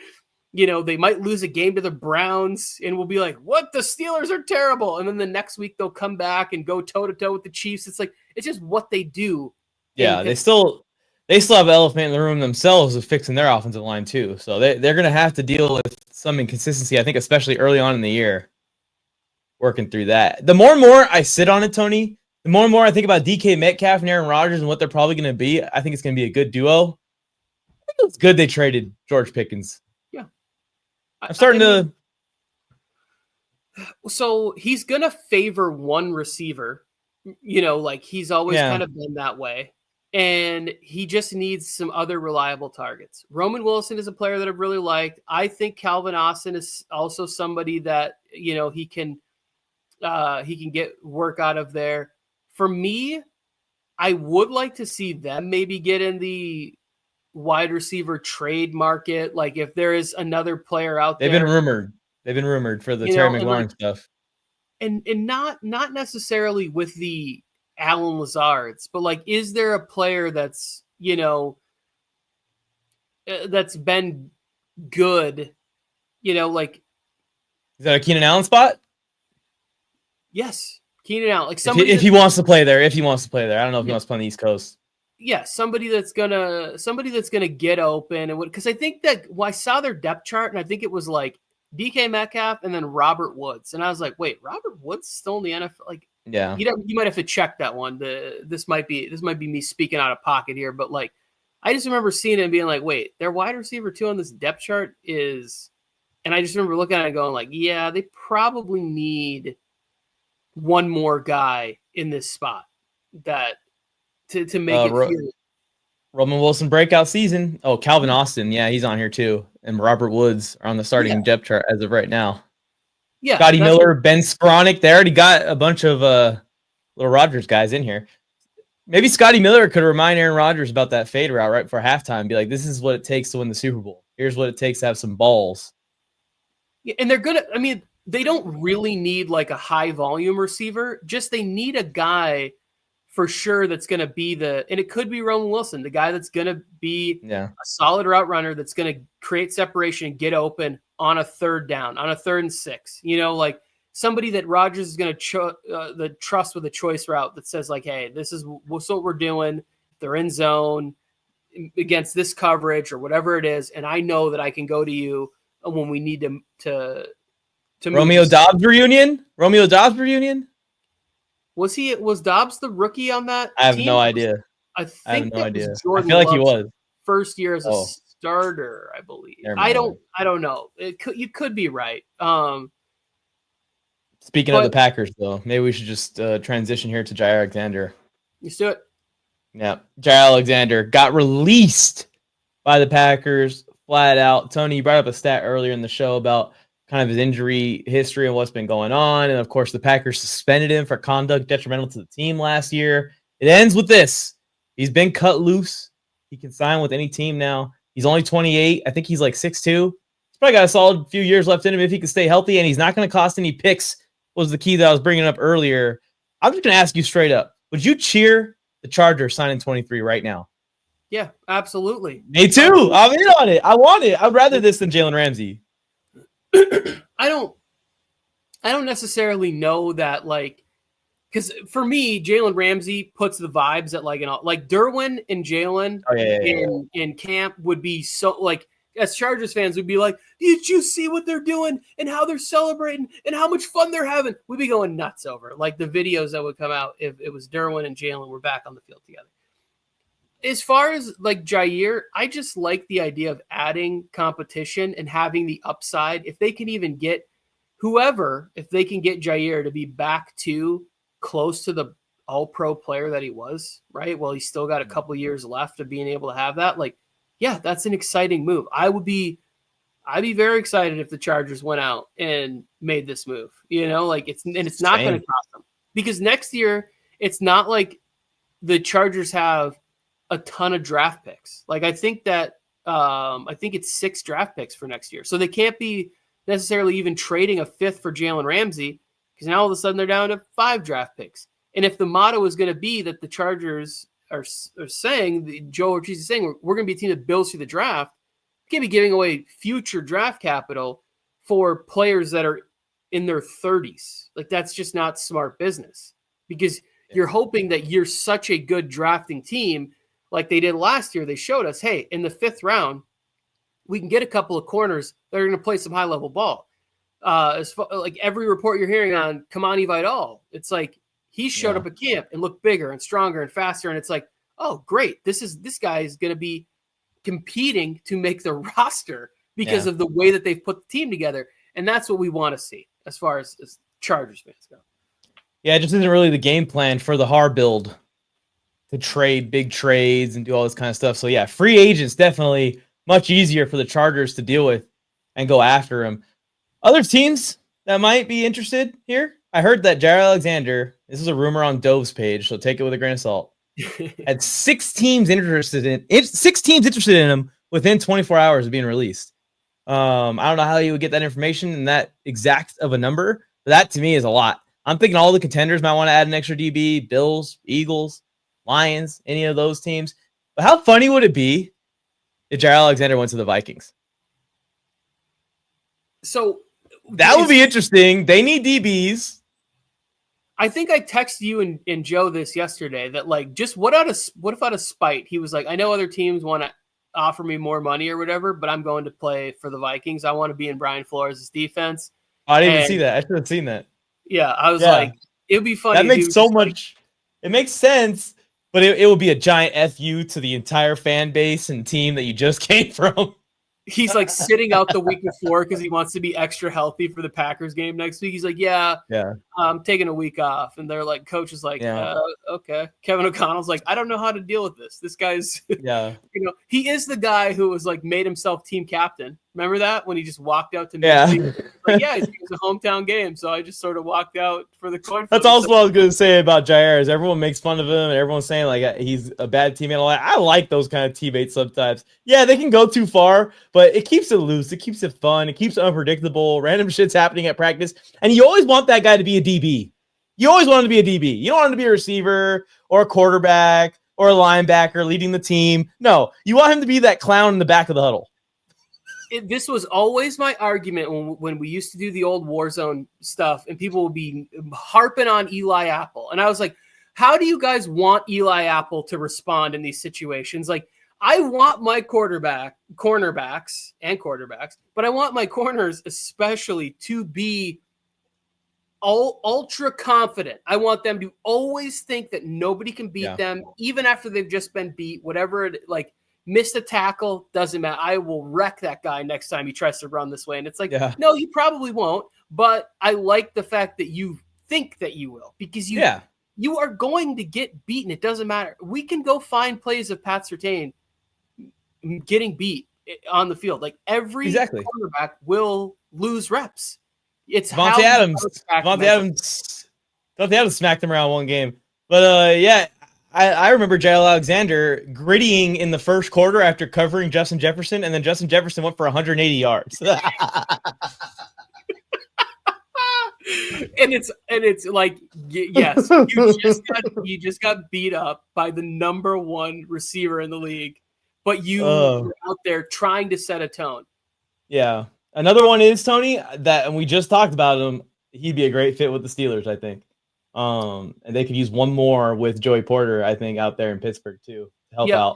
They might lose a game to the Browns and we'll be like, what? The Steelers are terrible. And then the next week they'll come back and go toe to toe with the Chiefs. It's like, it's just what they do. Yeah. They still have an elephant in the room themselves of fixing their offensive line too. So they're going to have to deal with some inconsistency, I think, especially early on in the year, working through that. The more and more I sit on it, Tony, the more and more I think about DK Metcalf and Aaron Rodgers and what they're probably going to be. I think it's going to be a good duo. I think it's good they traded George Pickens. I'm starting to. So he's going to favor one receiver, like he's always kind of been that way. And he just needs some other reliable targets. Roman Wilson is a player that I've really liked. I think Calvin Austin is also somebody that, he can he can get work out of there. For me, I would like to see them maybe get in the wide receiver trade market. Like if there is another player out They've there. They've been rumored for the Terry McLaurin stuff. And not necessarily with the Allen Lazards, but like, is there a player that's, that's been good, like. Is that a Keenan Allen spot? Yes. Keenan Allen. Like somebody if he wants to play there, I don't know if he wants to play on the East Coast. Yeah, somebody that's gonna get open, and because I think that I saw their depth chart, and I think it was like DK Metcalf and then Robert Woods, and I was like, wait, Robert Woods still in the NFL? Like, yeah, you might have to check that one. This might be me speaking out of pocket here, but like, I just remember seeing it and being like, wait, their wide receiver 2 on this depth chart is, and I just remember looking at it and going like, yeah, they probably need one more guy in this spot that. To make it Roman Wilson breakout season. Oh, Calvin Austin. Yeah, he's on here too. And Robert Woods are on the starting depth chart as of right now. Yeah. Scotty Miller, Ben Skowronek. They already got a bunch of little Rodgers guys in here. Maybe Scotty Miller could remind Aaron Rodgers about that fade route right before halftime. Be like, this is what it takes to win the Super Bowl. Here's what it takes to have some balls. Yeah, and they don't really need like a high volume receiver. Just they need a guy for sure that's going to be and it could be Roman Wilson, the guy that's going to be a solid route runner that's going to create separation and get open on a third down, on a 3rd and 6. Like somebody that Rodgers is going to trust with a choice route that says like, hey, this is what we're doing. They're in zone against this coverage or whatever it is, and I know that I can go to you when we need to Romeo Dobbs reunion? Was Dobbs the rookie on that I have team? no idea. I have no idea. I feel like he was first year as a starter, I believe. I don't know. You could be right. Speaking of the Packers, though, maybe we should just transition here to Jaire Alexander. Let's do it. Yeah, Jaire Alexander got released by the Packers flat out. Tony, you brought up a stat earlier in the show about kind of his injury history and what's been going on. And of course, the Packers suspended him for conduct detrimental to the team last year. It ends with this. He's been cut loose. He can sign with any team now. He's only 28. I think he's like 6'2". He's probably got a solid few years left in him if he can stay healthy, and he's not going to cost any picks, was the key that I was bringing up earlier. I'm just going to ask you straight up. Would you cheer the Chargers signing 23 right now? Yeah, absolutely. Me too. I'm in on it. I want it. I'd rather this than Jalen Ramsey. I don't necessarily know that, like, because for me, Jalen Ramsey puts the vibes at like Derwin and Jalen in camp would be so, like, as Chargers fans would be like, did you see what they're doing and how they're celebrating and how much fun they're having? We'd be going nuts over like the videos that would come out if it was Derwin and Jalen were back on the field together. As far as like Jaire, I just like the idea of adding competition and having the upside. If they can even get if they can get Jaire to be back to close to the all-pro player that he was, right? Well, he's still got a couple years left of being able to have that. Like, yeah, that's an exciting move. I'd be very excited if the Chargers went out and made this move, like it's not going to cost them, because next year it's not like the Chargers have a ton of draft picks. Like I think it's 6 draft picks for next year. So they can't be necessarily even trading a 5th for Jalen Ramsey, because now all of a sudden they're down to 5 draft picks. And if the motto is going to be that the Chargers are saying, Joe Ortiz is saying, we're going to be a team that builds through the draft, you can't be giving away future draft capital for players that are in their 30s. Like that's just not smart business, because you're hoping that you're such a good drafting team. Like they did last year, they showed us, hey, in the 5th round, we can get a couple of corners that are going to play some high-level ball. Like every report you're hearing on Kamani Vidal, it's like he showed up at camp and looked bigger and stronger and faster, and it's like, oh, great, this guy is going to be competing to make the roster because of the way that they've put the team together, and that's what we want to see as far as Chargers fans go. Yeah, it just isn't really the game plan for the Har build to trade big trades and do all this kind of stuff. So yeah, free agents definitely much easier for the Chargers to deal with and go after him. Other teams that might be interested here, I heard that Jaire Alexander, this is a rumor on Dove's page, so take it with a grain of salt, had 6 teams interested in him within 24 hours of being released. I don't know how you would get that information and that exact of a number, but that to me is a lot. I'm thinking all the contenders might want to add an extra DB, Bills, Eagles, Lions, any of those teams. But how funny would it be if Jaire Alexander went to the Vikings? So that would be interesting. They need DBs. I think I texted you and Joe this yesterday that like just what if out of spite he was like, I know other teams want to offer me more money or whatever, but I'm going to play for the Vikings. I want to be in Brian Flores' defense. I didn't even see that. I should have seen that. Yeah, I was like, it would be funny. That makes so much. It makes sense, but it would be a giant FU to the entire fan base and team that you just came from. He's like sitting out the week before because he wants to be extra healthy for the Packers game next week. He's like, yeah, I'm taking a week off. And they're like, coach is like, okay. Kevin O'Connell's like, I don't know how to deal with this. This guy's, he is the guy who was like made himself team captain. Remember that when he just walked out to me? Like, it was a hometown game. So I just sort of walked out for the coin. That's also what I was going to say about Jaire is everyone makes fun of him and everyone's saying like he's a bad teammate. All that. I like those kind of teammates sometimes. Yeah, they can go too far, but it keeps it loose. It keeps it fun. It keeps it unpredictable. Random shit's happening at practice. And you always want that guy to be a DB. You always want him to be a DB. You don't want him to be a receiver or a quarterback or a linebacker leading the team. No, you want him to be that clown in the back of the huddle. This was always my argument when we used to do the old Warzone stuff and people would be harping on Eli Apple. And I was like, how do you guys want Eli Apple to respond in these situations? Like, I want my cornerbacks, but I want my corners especially to be ultra confident. I want them to always think that nobody can beat them, even after they've just been beat, whatever it like. Missed a tackle, doesn't matter. I will wreck that guy next time he tries to run this way. And it's like, no, you probably won't. But I like the fact that you think that you will because you are going to get beaten. It doesn't matter. We can go find plays of Pat Surtain getting beat on the field. Like every quarterback will lose reps. It's Devontae Adams. Devontae Adams smacked him around one game. But I remember Jaire Alexander grittying in the first quarter after covering Justin Jefferson, and then Justin Jefferson went for 180 yards. and it's like, yes, you just got beat up by the number one receiver in the league, but you were out there trying to set a tone. Yeah. Another one is Tony and we just talked about him. He'd be a great fit with the Steelers, I think. And they could use one more with Joey Porter, I think, out there in Pittsburgh too to help out.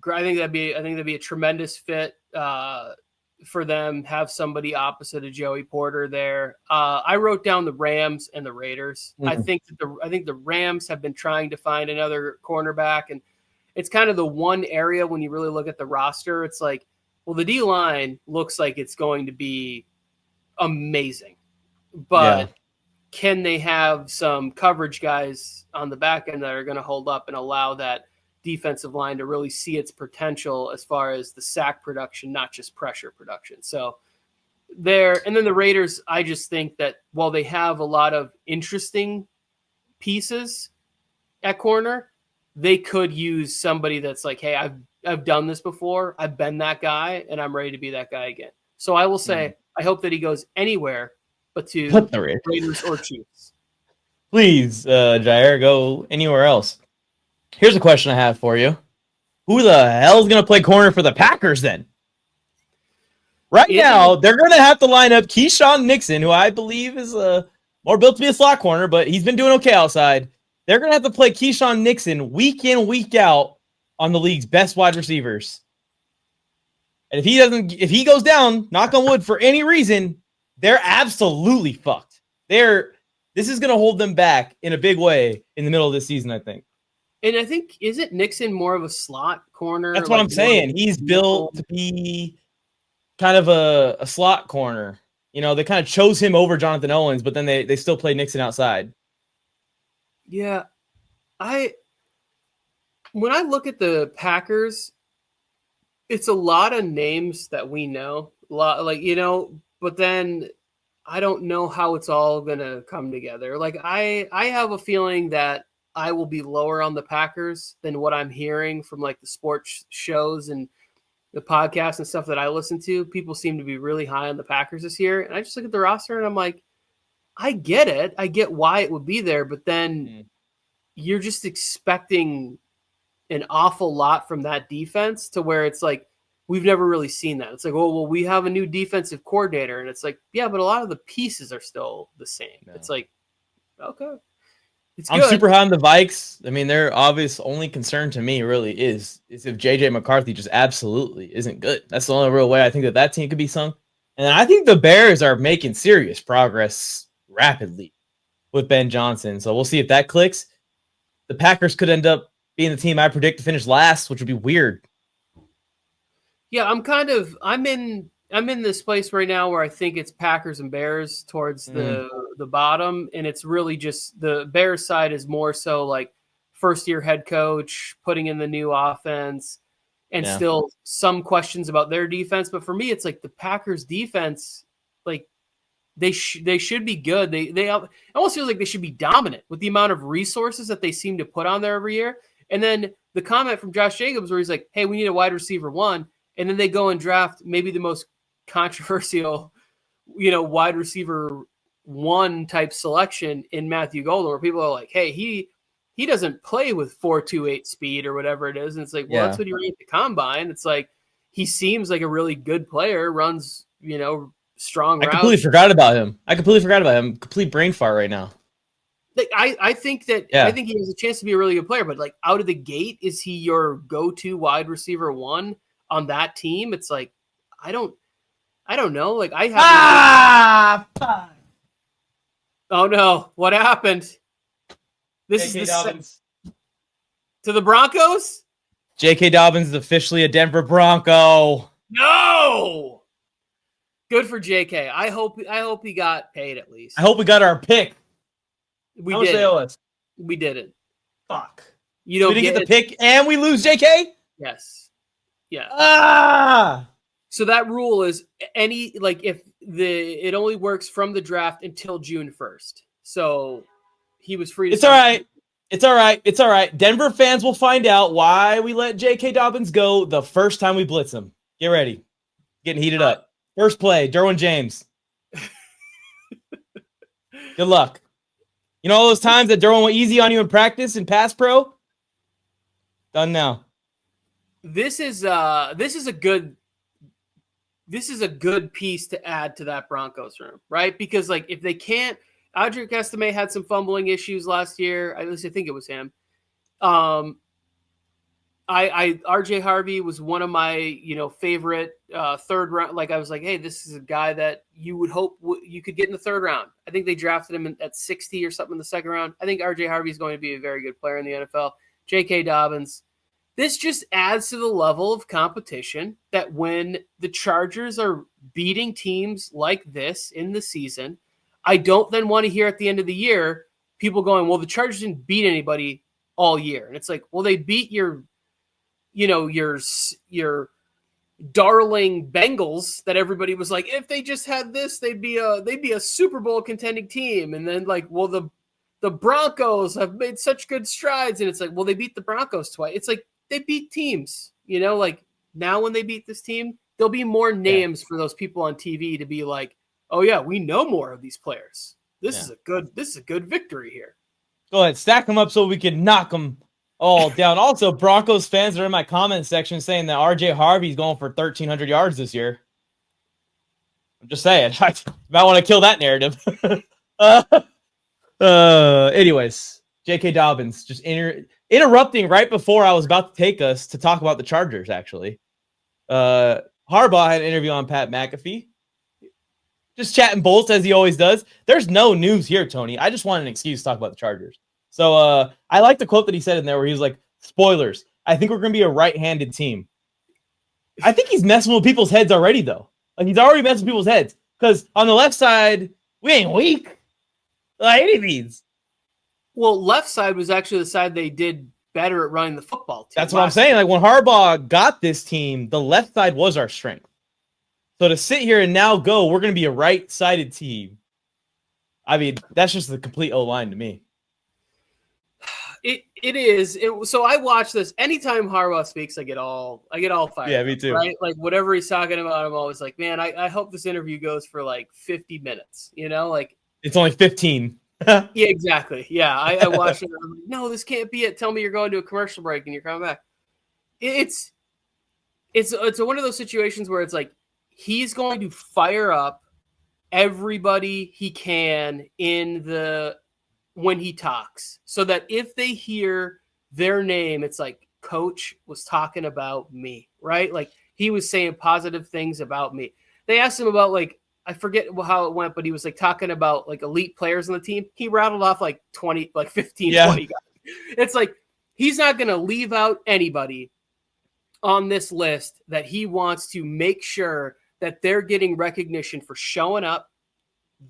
I think that'd be a tremendous fit for them. Have somebody opposite of Joey Porter there. I wrote down the Rams and the Raiders. Mm-hmm. I think the Rams have been trying to find another cornerback, and it's kind of the one area when you really look at the roster, it's like, well, the D line looks like it's going to be amazing, but can they have some coverage guys on the back end that are going to hold up and allow that defensive line to really see its potential as far as the sack production, not just pressure production. So there, and then the Raiders, I just think that while they have a lot of interesting pieces at corner, they could use somebody that's like, hey, I've done this before. I've been that guy and I'm ready to be that guy again. So I will say, I hope that he goes anywhere but to the Raiders or Chiefs. Please, Jaire, go anywhere else. Here's a question I have for you. Who the hell is going to play corner for the Packers then? Right now, they're going to have to line up Keyshawn Nixon, who I believe is more built to be a slot corner, but he's been doing okay outside. They're going to have to play Keyshawn Nixon week in, week out on the league's best wide receivers. And if he goes down, knock on wood, for any reason, they're absolutely fucked. This is going to hold them back in a big way in the middle of this season, I think. And I think, isn't Nixon more of a slot corner? That's what I'm saying. He's built to be kind of a slot corner. You know, they kind of chose him over Jonathan Owens, but then they still play Nixon outside. Yeah. When I look at the Packers, it's a lot of names that we know. A lot, like, you know, but then I don't know how it's all going to come together. Like I have a feeling that I will be lower on the Packers than what I'm hearing from like the sports shows and the podcasts and stuff that I listen to. People seem to be really high on the Packers this year. And I just look at the roster and I'm like, I get it. I get why it would be there, but then you're just expecting an awful lot from that defense to where it's like, we've never really seen that. It's like, oh, well, we have a new defensive coordinator. And it's like, yeah, but a lot of the pieces are still the same. No. It's like, okay. I'm super high on the Vikes. I mean, their obvious only concern to me really is if JJ McCarthy just absolutely isn't good. That's the only real way I think that team could be sunk. And I think the Bears are making serious progress rapidly with Ben Johnson. So we'll see if that clicks. The Packers could end up being the team I predict to finish last, which would be weird. Yeah, I'm in this place right now where I think it's Packers and Bears towards the bottom, and it's really just the Bears side is more so like first year head coach putting in the new offense and still some questions about their defense. But for me, it's like the Packers defense, like they should be good. They almost feel like they should be dominant with the amount of resources that they seem to put on there every year. And then the comment from Josh Jacobs where he's like, hey, we need a wide receiver 1. And then they go and draft maybe the most controversial, wide receiver 1 type selection in Matthew Golden, where people are like, hey, he doesn't play with 4.28 speed or whatever it is. And it's like, well, that's what he ran at the combine. It's like, he seems like a really good player, runs, strong routes. I completely forgot about him. Complete brain fart right now. Like, I think that I think he has a chance to be a really good player, but like out of the gate, is he your go-to wide receiver 1 on that team? It's like, I don't know. Like I have. Oh no! What happened? This J.K. is Dobbins to the Broncos. J.K. Dobbins is officially a Denver Bronco. No. Good for J.K. I hope he got paid at least. I hope we got our pick. We How did. much they owe us? We did it. Fuck. You don't we didn't get the pick, and we lose J.K. Yes. Yeah. So that rule is if it only works from the draft until June 1st. So he was free to It's all right. Denver fans will find out why we let J.K. Dobbins go the first time we blitz him. Get ready. Getting heated up. First play, Derwin James. Good luck. You know all those times that Derwin went easy on you in practice in pass pro? Done now. This is a good piece to add to that Broncos room, right? Because like if they can't, Audric Estime had some fumbling issues last year. At least I think it was him. RJ Harvey was one of my favorite third round. Like I was like, hey, this is a guy that you would hope you could get in the third round. I think they drafted him at 60 or something in the second round. I think RJ Harvey is going to be a very good player in the NFL. J.K. Dobbins. This just adds to the level of competition that when the Chargers are beating teams like this in the season, I don't then want to hear at the end of the year people going, well, the Chargers didn't beat anybody all year. And it's like, well, they beat your darling Bengals that everybody was like, if they just had this, they'd be a Super Bowl contending team. And then like, well, the Broncos have made such good strides. And it's like, well, they beat the Broncos twice. It's like, they beat teams, like now when they beat this team, there'll be more names for those people on TV to be like, oh yeah, we know more of these players. This is a good victory here. Go ahead, stack them up so we can knock them all down. Also, Broncos fans are in my comment section saying that RJ Harvey's going for 1,300 yards this year. I'm just saying, I might want to kill that narrative. Anyways, J.K. Dobbins just interrupting right before I was about to take us to talk about the Chargers, actually. Harbaugh had an interview on Pat McAfee. Just chatting bolts as he always does. There's no news here, Tony. I just wanted an excuse to talk about the Chargers. So I like the quote that he said in there where he was like, spoilers, I think we're going to be a right-handed team. I think he's messing with people's heads already, though. Like, he's already messing with people's heads. Because on the left side, we ain't weak. By any means. Well, left side was actually the side they did better at running the football team. That's what I'm saying. Like when Harbaugh got this team, the left side was our strength. So to sit here and now go, we're going to be a right-sided team. I mean, that's just the complete O-line to me. It is. So I watch this anytime Harbaugh speaks. I get all fired. Yeah, me too. Right, like whatever he's talking about, I'm always like, man, I hope this interview goes for like 50 minutes. Like it's only 15. Yeah, exactly. Yeah, I watched it. I'm like, no, this can't be it. Tell me you're going to a commercial break and you're coming back. It's one of those situations where it's like he's going to fire up everybody he can when he talks, so that if they hear their name, it's like, Coach was talking about me, right? Like he was saying positive things about me. They asked him about, like, I forget how it went, but he was like talking about like elite players on the team. He rattled off like 20, like 15, 20 guys. It's like, he's not going to leave out anybody on this list that he wants to make sure that they're getting recognition for showing up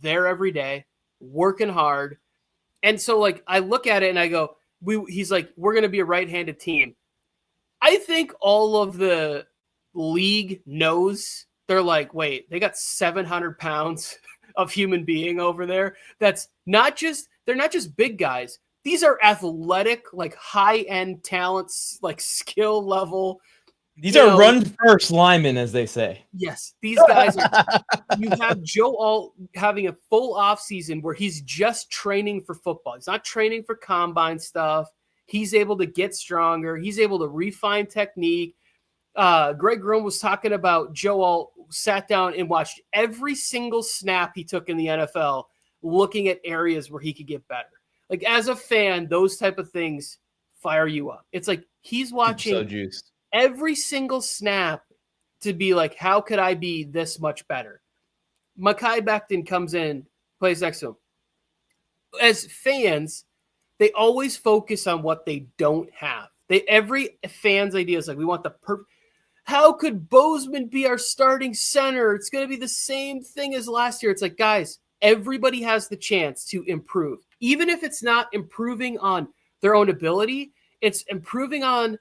there every day, working hard. And so, like, I look at it and I go, he's like, we're going to be a right-handed team. I think all of the league knows. They're like, wait, they got 700 pounds of human being over there. They're not just big guys. These are athletic, like high-end talents, like skill level. These are run-first linemen, as they say. Yes, these guys you have Joe Alt having a full offseason where he's just training for football. He's not training for combine stuff. He's able to get stronger. He's able to refine technique. Greg Roman was talking about Joe Alt sat down and watched every single snap he took in the NFL, looking at areas where he could get better. Like, as a fan, those type of things fire you up. It's like he's watching every single snap to be like, how could I be this much better? Mekhi Becton comes in, plays next to him. As fans, they always focus on what they don't have. Every fan's idea is like, we want the perfect. How could Bozeman be our starting center? It's going to be the same thing as last year. It's like, guys, everybody has the chance to improve. Even if it's not improving on their own ability, it's improving on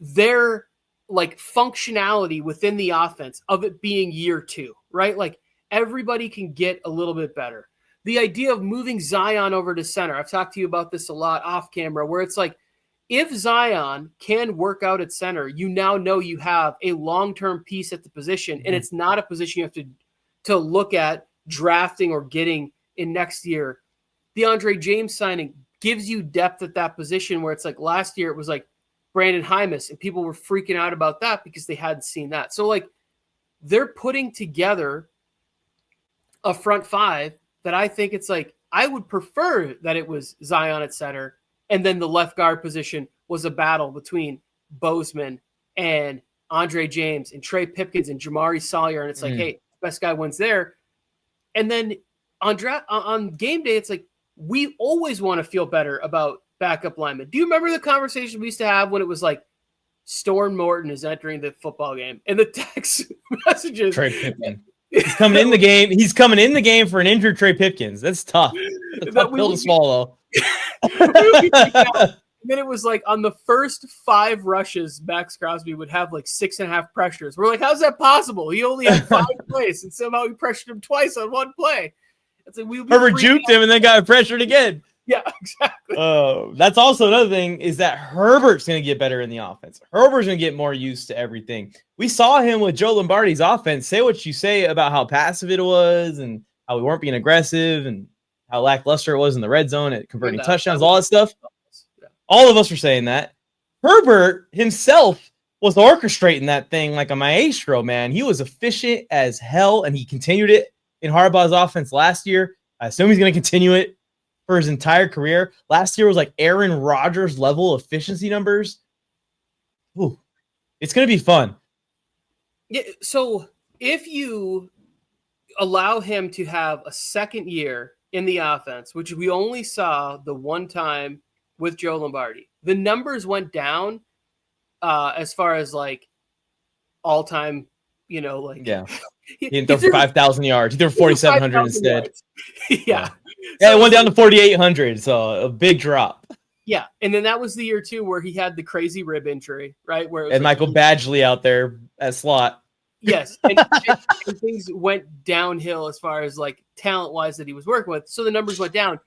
their like functionality within the offense of it being year 2, right? Like everybody can get a little bit better. The idea of moving Zion over to center, I've talked to you about this a lot off camera, where it's like, if Zion can work out at center, you now know you have a long-term piece at the position, and it's not a position you have to look at drafting or getting in next year. The Andre James signing gives you depth at that position, where it's like last year it was like Brandon Hymus, and people were freaking out about that because they hadn't seen that. So like they're putting together a front five that I think it's like, I would prefer that it was Zion at center, and then the left guard position was a battle between Bozeman and Andre James and Trey Pipkins and Jamari Sawyer. And it's like, hey, best guy wins there. And then on game day, it's like, we always want to feel better about backup linemen. Do you remember the conversation we used to have when it was like Storm Morton is entering the football game and the text messages? Trey Pipkins. He's coming in the game. He's coming in the game for an injured Trey Pipkins. That's tough. That's a tough pill to swallow. And then it was like on the first 5 rushes, Max Crosby would have like 6.5 pressures. We're like, how's that possible? He only had 5 plays, and somehow he pressured him twice on 1 play. It's like Herbert juked him and then got pressured again. Yeah, exactly. That's also another thing, is that Herbert's going to get better in the offense. Herbert's going to get more used to everything. We saw him with Joe Lombardi's offense. Say what you say about how passive it was and how we weren't being aggressive and how lackluster it was in the red zone at converting touchdowns, all that stuff. Yeah. All of us were saying that. Herbert himself was orchestrating that thing like a maestro, man. He was efficient as hell, and he continued it in Harbaugh's offense last year. I assume he's going to continue it for his entire career. Last year was like Aaron Rodgers level efficiency numbers. Ooh, it's going to be fun. Yeah, so if you allow him to have a second year in the offense, which we only saw the one time with Joe Lombardi, the numbers went down as far as like all-time, like he didn't throw for 5,000 yards. He threw for 4,700 instead. Yeah, it went down to 4,800, so a big drop. Yeah, and then that was the year too where he had the crazy rib injury, right? Where it was and Michael Badgley out there at slot. Yes, and things went downhill as far as like talent-wise that he was working with. So the numbers went down,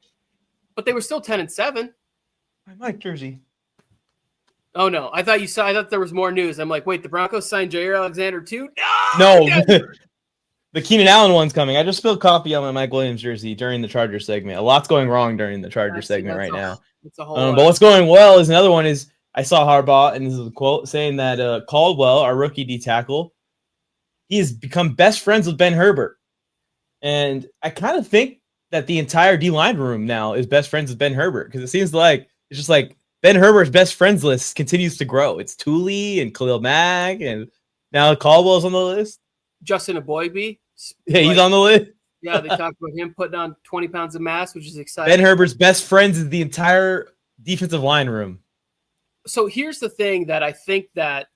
but they were still 10-7. My Mike jersey. Oh no, I thought there was more news. I'm like, wait, the Broncos signed Jaire Alexander too? No, the Keenan Allen one's coming. I just spilled coffee on my Mike Williams jersey during the Charger segment. A lot's going wrong during the Charger segment right now. It's a whole but what's going well is another one is I saw Harbaugh, and this is a quote saying that Caldwell, our rookie D tackle, he has become best friends with Ben Herbert. And I kind of think that the entire D-line room now is best friends with Ben Herbert, because it seems like it's just like Ben Herbert's best friends list continues to grow. It's Thule and Khalil Mack, and now Caldwell's on the list. Justin Aboigbe. Yeah, he's on the list. Yeah, they talked about him putting on 20 pounds of mass, which is exciting. Ben Herbert's best friends is the entire defensive line room. So here's the thing that I think that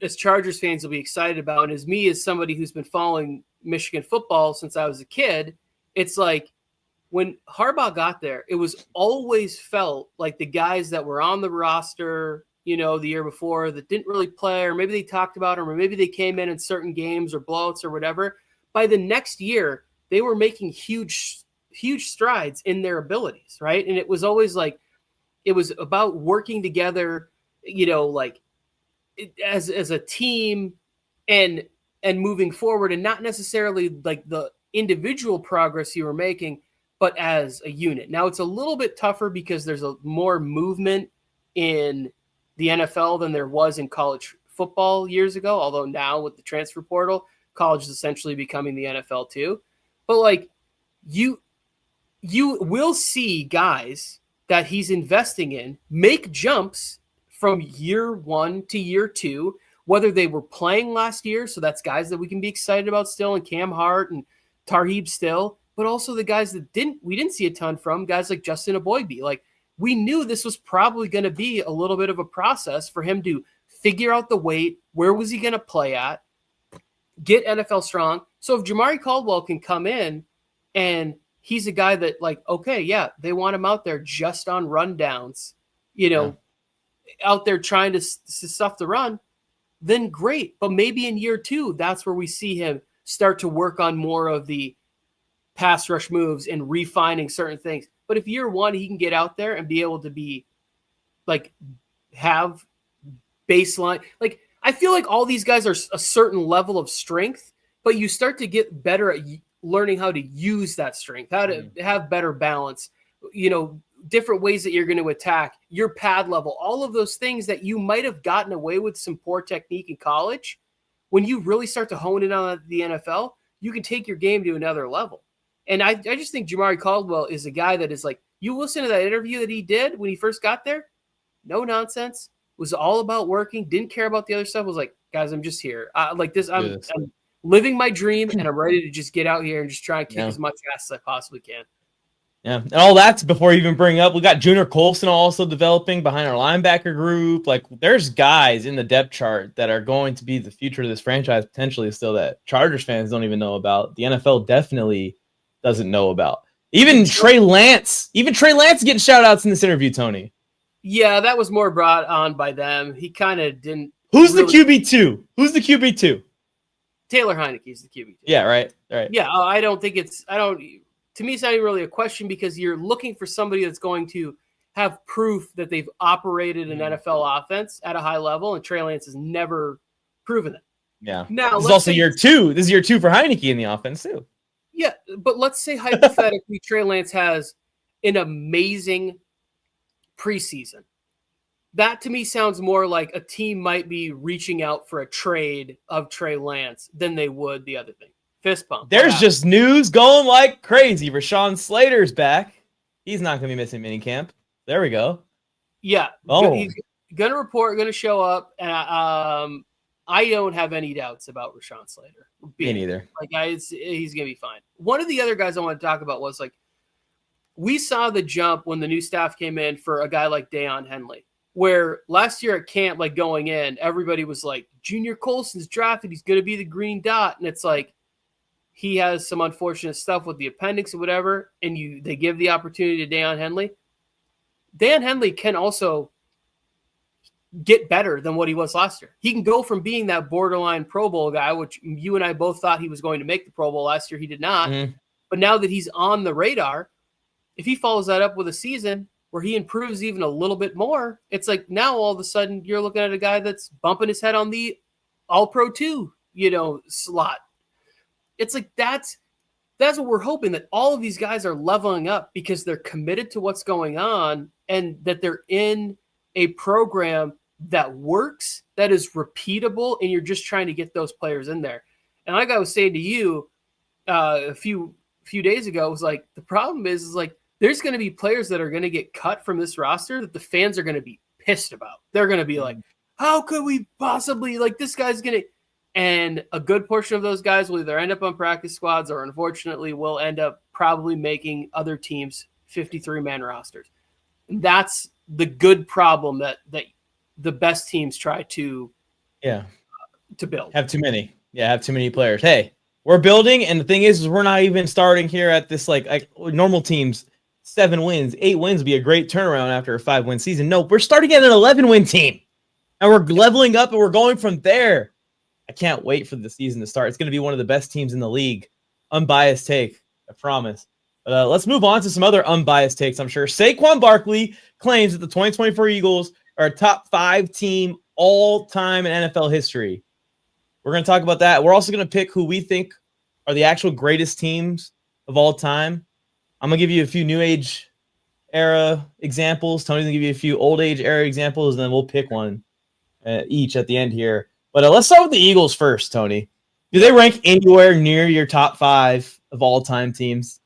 as Chargers fans will be excited about, and as me, as somebody who's been following Michigan football since I was a kid, it's like when Harbaugh got there, it was always felt like the guys that were on the roster, you know, the year before that didn't really play, or maybe they talked about them, or maybe they came in certain games or blowouts or whatever. By the next year, they were making huge strides in their abilities, right? And it was always like, it was about working together, you know, like as a team and moving forward, and not necessarily like the individual progress you were making, but as a unit. Now it's a little bit tougher because there's a more movement in the NFL than there was in college football years ago. Although now with the transfer portal, college is essentially becoming the NFL too. But like you will see guys that he's investing in make jumps from year 1 to year 2, whether they were playing last year. So that's guys that we can be excited about still, and Cam Hart and Tarheeb still, but also the guys that we didn't see a ton from, guys like Justin Aboigbe. Like, we knew this was probably going to be a little bit of a process for him to figure out the weight. Where was he going to play at? Get NFL strong. So if Jamari Caldwell can come in and he's a guy that, like, okay, yeah, they want him out there just on rundowns, you know, out there trying to stuff the run, then great. But maybe in year 2, that's where we see him start to work on more of the pass rush moves and refining certain things. But if year 1, he can get out there and be able to be like, have baseline, like, I feel like all these guys are a certain level of strength, but you start to get better at learning how to use that strength, how to have better balance, you know, different ways that you're going to attack, your pad level, all of those things that you might have gotten away with some poor technique in college. When you really start to hone in on the NFL, you can take your game to another level. And I just think Jamari Caldwell is a guy that is like, you listen to that interview that he did when he first got there, no nonsense, was all about working, didn't care about the other stuff, was like, guys, I'm just here. Like this, I'm living my dream, and I'm ready to just get out here and just try and kick as much ass as I possibly can. Yeah, and all that's before you even bring up, we got Junior Colson also developing behind our linebacker group. Like, there's guys in the depth chart that are going to be the future of this franchise potentially still that Chargers fans don't even know about. The NFL definitely doesn't know about. Even Trey Lance getting shout outs in this interview, Tony. Yeah, that was more brought on by them. He kind of didn't. Who's the QB2? Who's the QB2? Taylor Heineke's the QB2. Yeah, right. Yeah, I don't think to me, it's not even really a question, because you're looking for somebody that's going to have proof that they've operated an NFL offense at a high level, and Trey Lance has never proven it. Yeah. Now, this is also year 2. This is year 2 for Heineke in the offense, too. Yeah, but let's say hypothetically Trey Lance has an amazing preseason. That to me sounds more like a team might be reaching out for a trade of Trey Lance than they would the other thing. Fist pump. There's just news going like crazy. Rashawn Slater's back. He's not going to be missing minicamp. There we go. Yeah. He's going to report, going to show up. And I don't have any doubts about Rashawn Slater. Me neither. Like, he's going to be fine. One of the other guys I want to talk about was, like, we saw the jump when the new staff came in for a guy like Deion Henley, where last year at camp, like, going in, everybody was like, Junior Colson's drafted. He's going to be the green dot. And it's like, he has some unfortunate stuff with the appendix or whatever, and they give the opportunity to Deion Henley. Deion Henley can also get better than what he was last year. He can go from being that borderline Pro Bowl guy, which you and I both thought he was going to make the Pro Bowl last year. He did not. Mm-hmm. But now that he's on the radar, if he follows that up with a season where he improves even a little bit more, it's like now all of a sudden you're looking at a guy that's bumping his head on the All-Pro 2, slot. It's like that's what we're hoping, that all of these guys are leveling up because they're committed to what's going on and that they're in a program that works, that is repeatable, and you're just trying to get those players in there. And like I was saying to you a few days ago, it was like the problem is like there's going to be players that are going to get cut from this roster that the fans are going to be pissed about. They're going to be like, how could we possibly, like, this guy's going to, and a good portion of those guys will either end up on practice squads or unfortunately will end up probably making other teams 53-man rosters. And that's the good problem that the best teams try to build. Have too many. Yeah, have too many players. Hey, we're building, and the thing is we're not even starting here at this like normal teams, 7 wins, 8 wins would be a great turnaround after a 5-win season. No, we're starting at an 11-win team, and we're leveling up, and we're going from there. I can't wait for the season to start. It's going to be one of the best teams in the league. Unbiased take, I promise. Let's move on to some other unbiased takes, I'm sure. Saquon Barkley claims that the 2024 Eagles are a top 5 team all-time in NFL history. We're going to talk about that. We're also going to pick who we think are the actual greatest teams of all time. I'm going to give you a few new age era examples. Tony's going to give you a few old age era examples, and then we'll pick one each at the end here. But let's start with the Eagles first, Tony. Do they rank anywhere near your top 5 of all-time teams?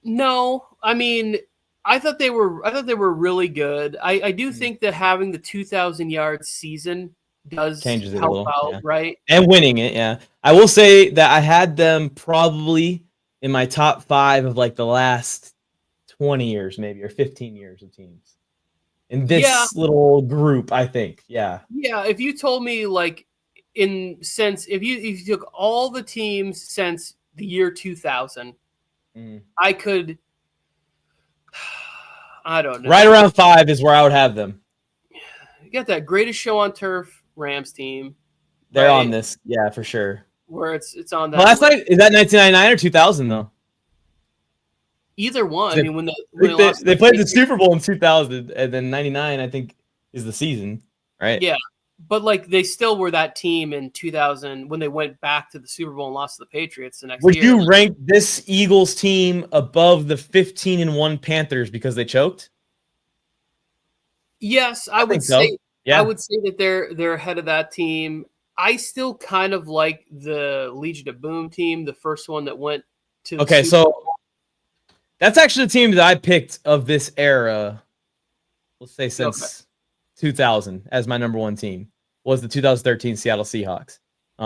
No. I mean, I thought they were really good. I do think that having the 2,000-yard season does changes it help a little, out, right? And winning it, yeah. I will say that I had them probably in my top 5 of like the last 20 years, maybe, or 15 years of teams. In this little group, I think. Yeah. Yeah. If you told me like if you took all the teams since the year 2000, I don't know. Right around 5 is where I would have them. You got that Greatest Show on Turf Rams team. They're on this. Yeah, for sure. Where it's on that. Last night, is that 1999 or 2000 though? Either one. They, I mean, when they played the Super Bowl in 2000, and then 99, I think, is the season, right? Yeah, but like they still were that team in 2000 when they went back to the Super Bowl and lost to the Patriots the next year. Would you rank this Eagles team above the 15-1 Panthers because they choked? Yes, I would say. So. Yeah. I would say that they're ahead of that team. I still kind of like the Legion of Boom team, the first one that went to the Super Bowl. That's actually the team that I picked of this era, let's say since 2000 as my number 1 team, was the 2013 Seattle Seahawks.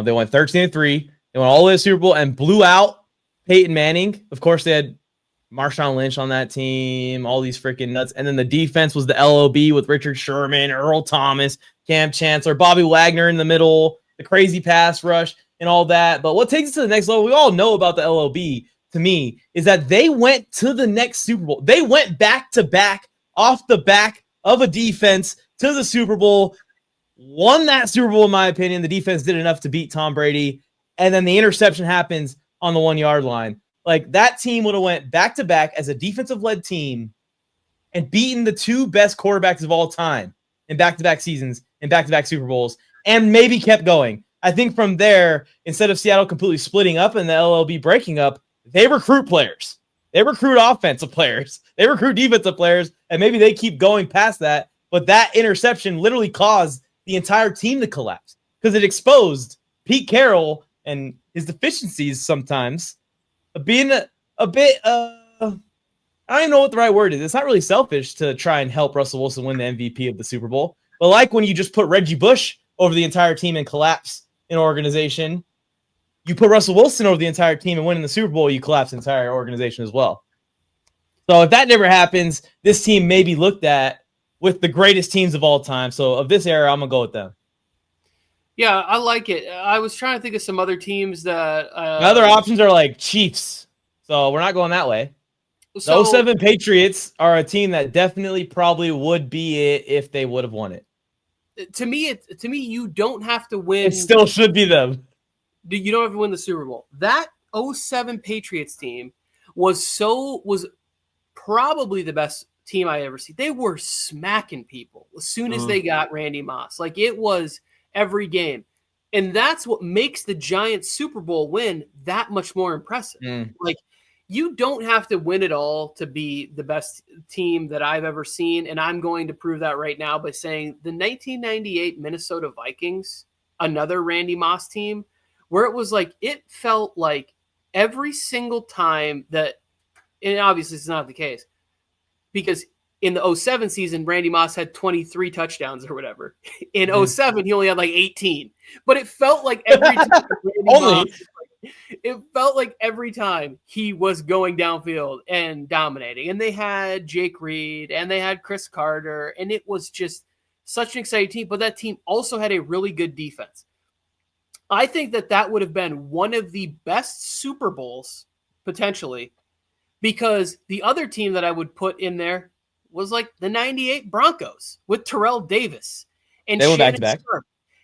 They went 13-3. They went all the way to the Super Bowl and blew out Peyton Manning. Of course, they had Marshawn Lynch on that team, all these freaking nuts. And then the defense was the LOB with Richard Sherman, Earl Thomas, Cam Chancellor, Bobby Wagner in the middle, the crazy pass rush and all that. But what takes it to the next level, we all know about the LOB, to me, is that they went to the next Super Bowl. They went back-to-back off the back of a defense to the Super Bowl, won that Super Bowl, in my opinion. The defense did enough to beat Tom Brady, and then the interception happens on the 1-yard line. Like, that team would have went back-to-back as a defensive-led team and beaten the 2 best quarterbacks of all time in back-to-back seasons, in back-to-back Super Bowls, and maybe kept going. I think from there, instead of Seattle completely splitting up and the LLB breaking up, they recruit players. They recruit offensive players. They recruit defensive players, and maybe they keep going past that. But that interception literally caused the entire team to collapse because it exposed Pete Carroll and his deficiencies sometimes of being a bit, I don't even know what the right word is. It's not really selfish to try and help Russell Wilson win the MVP of the Super Bowl. But like when you just put Reggie Bush over the entire team and collapse an organization, you put Russell Wilson over the entire team and win in the Super Bowl, you collapse the entire organization as well. So if that never happens, this team may be looked at with the greatest teams of all time. So of this era, I'm going to go with them. Yeah, I like it. I was trying to think of some other teams that... other options are like Chiefs. So we're not going that way. The 07 Patriots are a team that definitely probably would be it if they would have won it. To me, you don't have to win. It still should be them. You don't have to win the Super Bowl. That 07 Patriots team was probably the best team I ever seen. They were smacking people as soon as they got Randy Moss. Like, it was every game. And that's what makes the Giants Super Bowl win that much more impressive. Like, you don't have to win it all to be the best team that I've ever seen. And I'm going to prove that right now by saying the 1998 Minnesota Vikings, another Randy Moss team, where it was like, it felt like every single time that, and obviously it's not the case, because in the 07 season, Randy Moss had 23 touchdowns or whatever. In 07, he only had like 18. But it felt like every time every time he was going downfield and dominating. And they had Jake Reed and they had Chris Carter, and it was just such an exciting team. But that team also had a really good defense. I think that would have been one of the best Super Bowls, potentially, because the other team that I would put in there was like the 98 Broncos with Terrell Davis. And they went back-to-back.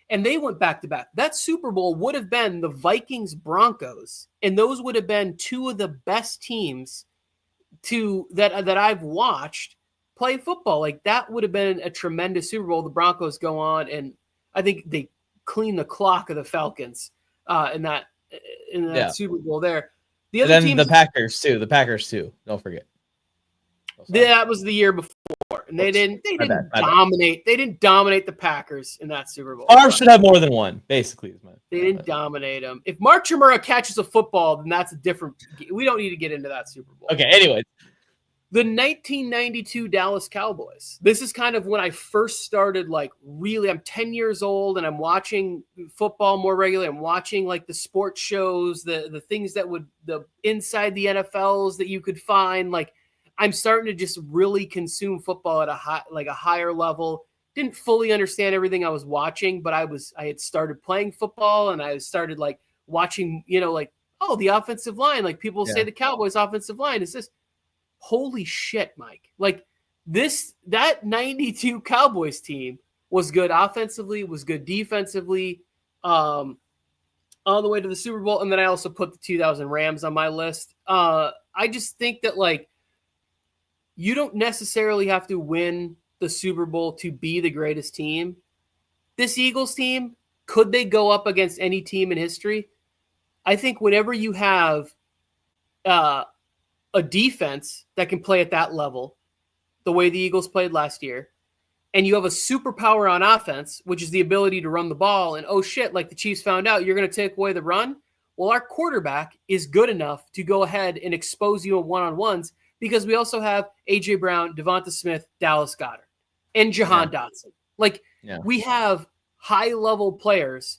And they went back-to-back. That Super Bowl would have been the Vikings Broncos, and those would have been two of the best teams that I've watched play football. Like, that would have been a tremendous Super Bowl. The Broncos go on, and I think they clean the clock of the Falcons in that Super Bowl there. The other teams, the Packers too. Don't forget. That was the year before, and they didn't dominate. They didn't dominate the Packers in that Super Bowl. Ours should have more than one, basically. They didn't dominate them. If Mark Chmura catches a football, then that's a different. We don't need to get into that Super Bowl. Okay. Anyway, the 1992 Dallas Cowboys. This is kind of when I first started, like, really. I'm 10 years old, and I'm watching football more regularly. I'm watching, like, the sports shows, the things that the inside the NFLs that you could find, like. I'm starting to just really consume football at a higher level. Didn't fully understand everything I was watching, but I had started playing football, and I started, like, watching, the offensive line. Like, people say the Cowboys offensive line is this. Holy shit, Mike. Like, that 92 Cowboys team was good offensively, was good defensively, all the way to the Super Bowl. And then I also put the 2000 Rams on my list. I just think that, like, you don't necessarily have to win the Super Bowl to be the greatest team. This Eagles team, could they go up against any team in history? I think whenever you have a defense that can play at that level, the way the Eagles played last year, and you have a superpower on offense, which is the ability to run the ball, and oh shit, like the Chiefs found out, you're going to take away the run? Well, our quarterback is good enough to go ahead and expose you in one-on-ones, because we also have A.J. Brown, Devonta Smith, Dallas Goedert, and Jahan Dotson. Like, we have high-level players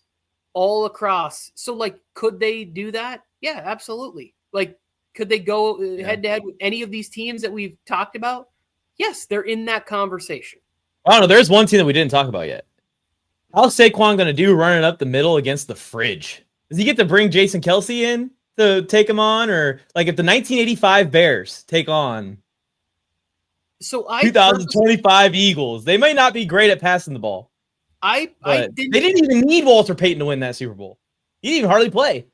all across. So, like, could they do that? Yeah, absolutely. Like, could they go head-to-head with any of these teams that we've talked about? Yes, they're in that conversation. I don't know. There's one team that we didn't talk about yet. How's Saquon going to do running up the middle against the fridge? Does he get to bring Jason Kelce in to take him on? Or, like, if the 1985 Bears take on 2025 Eagles, they may not be great at passing the ball. They didn't even need Walter Payton to win that Super Bowl. He didn't even hardly play.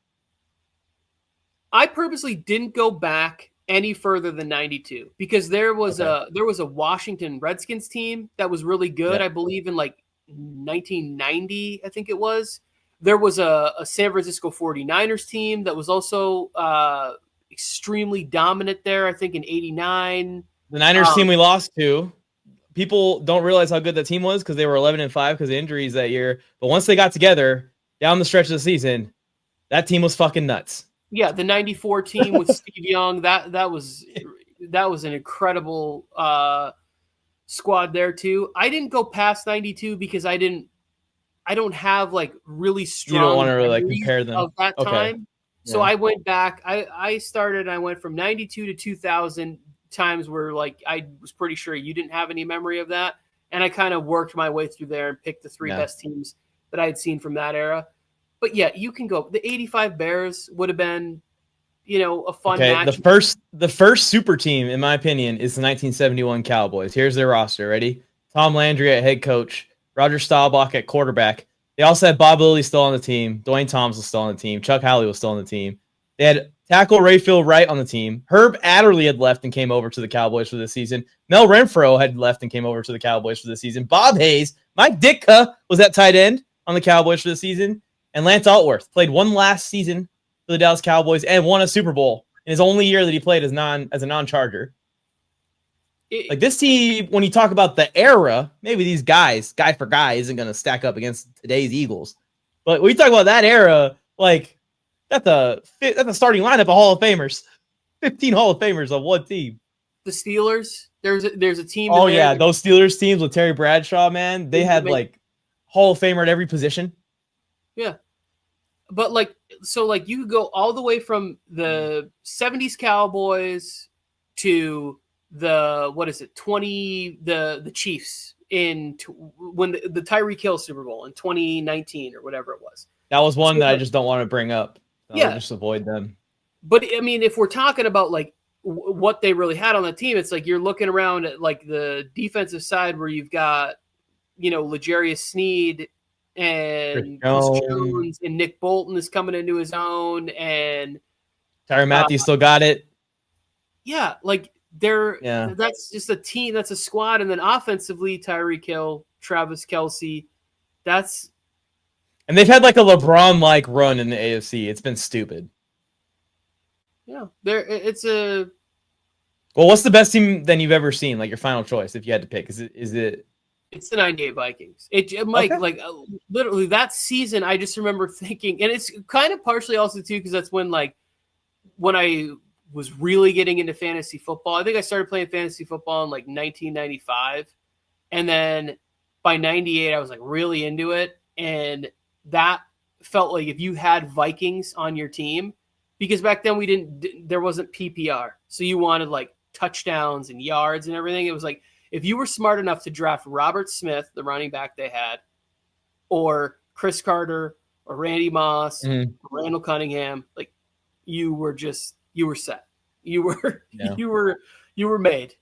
I purposely didn't go back any further than 92 because there was a Washington Redskins team that was really good. I believe in, like, 1990, I think it was. There was a San Francisco 49ers team that was also extremely dominant there, I think, in 89. The Niners team we lost to. People don't realize how good that team was because they were 11-5 because of injuries that year. But once they got together down the stretch of the season, that team was fucking nuts. Yeah, the 94 team with Steve Young, that was an incredible squad there too. I didn't go past 92 because I don't have, like, really strong. You don't want to really, like, compare them of that time. So I went back. I went from 92 to 2000 times where, like, I was pretty sure you didn't have any memory of that. And I kind of worked my way through there and picked the three best teams that I had seen from that era. But yeah, you can go. The 85 Bears would have been a fun Okay, match. the first super team, in my opinion, is the 1971 Cowboys. Here's their roster. Ready? Tom Landry at head coach, Roger Staubach at quarterback. They also had Bob Lilly still on the team. Dwayne Thomas was still on the team. Chuck Howley was still on the team. They had tackle Rayfield Wright on the team. Herb Adderley had left and came over to the Cowboys for this season. Mel Renfro had left and came over to the Cowboys for this season. Bob Hayes, Mike Ditka was at tight end on the Cowboys for the season. And Lance Altworth played one last season for the Dallas Cowboys and won a Super Bowl in his only year that he played as a non-Charger. Like this team, when you talk about the era, maybe these guys, guy for guy, isn't going to stack up against today's Eagles. But when you talk about that era, like that's the starting lineup of Hall of Famers, 15 Hall of Famers on one team. The Steelers, there's a team. Oh yeah, those Steelers teams with Terry Bradshaw, man, they had like Hall of Famer at every position. Yeah, but you could go all the way from the 70s Cowboys to the Chiefs when the Tyreek Hill Super Bowl in 2019 or whatever it was. That was one that I just don't want to bring up. Yeah, just avoid them. But I mean, if we're talking about like what they really had on the team, it's like you're looking around at like the defensive side where you've got L'Jarius Sneed and Chris Jones and Nick Bolton is coming into his own, and Tyrann Mathieu still got it. Yeah, like that's just a team, that's a squad, and then offensively, Tyreek Hill, Travis Kelce, and they've had like a LeBron-like run in the AFC. It's been stupid. Yeah, Well, what's the best team then you've ever seen? Like your final choice, if you had to pick, is it? It's the 98 Vikings. Mike, okay. Literally that season, I just remember thinking, and it's kind of partially also too because that's when I was really getting into fantasy football. I think I started playing fantasy football in like 1995, and then by 98, I was like really into it, and that felt like if you had Vikings on your team, because back then there wasn't PPR, so you wanted like touchdowns and yards and everything. It was like, if you were smart enough to draft Robert Smith, the running back they had, or Chris Carter, or Randy Moss, or Randall Cunningham, like you were set. You were made.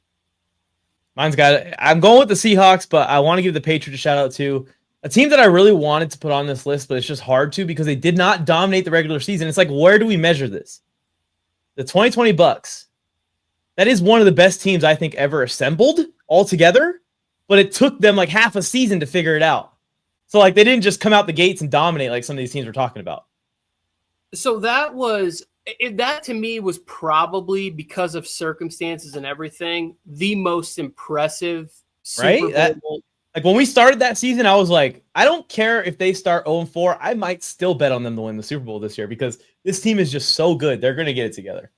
Mine's got it. I'm going with the Seahawks, but I want to give the Patriots a shout out too. A team that I really wanted to put on this list, but it's just hard to because they did not dominate the regular season. It's like, where do we measure this? The 2020 Bucks. That is one of the best teams I think ever assembled altogether, but it took them like half a season to figure it out. So like they didn't just come out the gates and dominate like some of these teams we're talking about. So that to me was probably, because of circumstances and everything, the most impressive Super Bowl. Like when we started that season, I was like, I don't care if they start 0-4. I might still bet on them to win the Super Bowl this year because this team is just so good. They're going to get it together.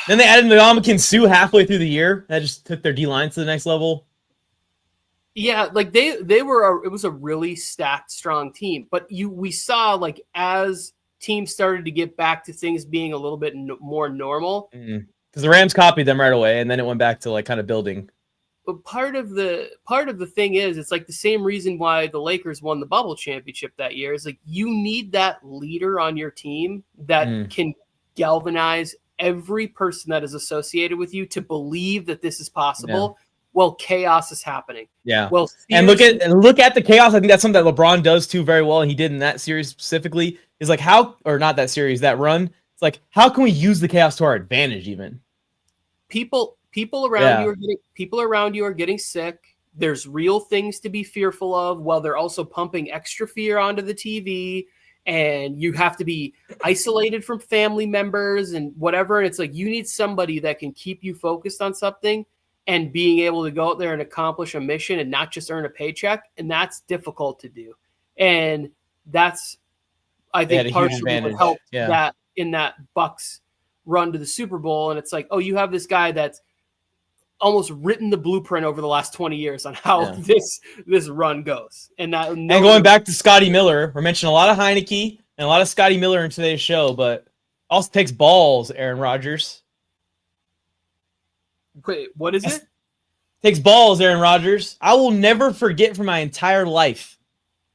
Then they added Ndamukong Suh halfway through the year. That just took their D-line to the next level. Yeah, like it was a really stacked, strong team. But we saw like as teams started to get back to things being a little bit more normal. Because the Rams copied them right away, and then it went back to like kind of building. But part of the thing is, it's like the same reason why the Lakers won the bubble championship that year. Is like you need that leader on your team that can galvanize every person that is associated with you to believe that this is possible. Well, chaos is happening. Yeah. Well, and look at the chaos. I think that's something that LeBron does too very well, and he did in that series specifically. Is like not that series, that run. It's like, how can we use the chaos to our advantage? Even people around you are getting sick. There's real things to be fearful of, while they're also pumping extra fear onto the TV. And you have to be isolated from family members and whatever. And it's like, you need somebody that can keep you focused on something and being able to go out there and accomplish a mission and not just earn a paycheck. And that's difficult to do. And that's, I think, partially what helped that in that Bucks run to the Super Bowl. And it's like, oh, you have this guy that's almost written the blueprint over the last 20 years on how this run goes. And going back to Scotty Miller, we're mentioning a lot of Heineke and a lot of Scotty Miller in today's show, but also takes balls, Aaron Rodgers. Wait, what is it? Takes balls, Aaron Rodgers. I will never forget for my entire life.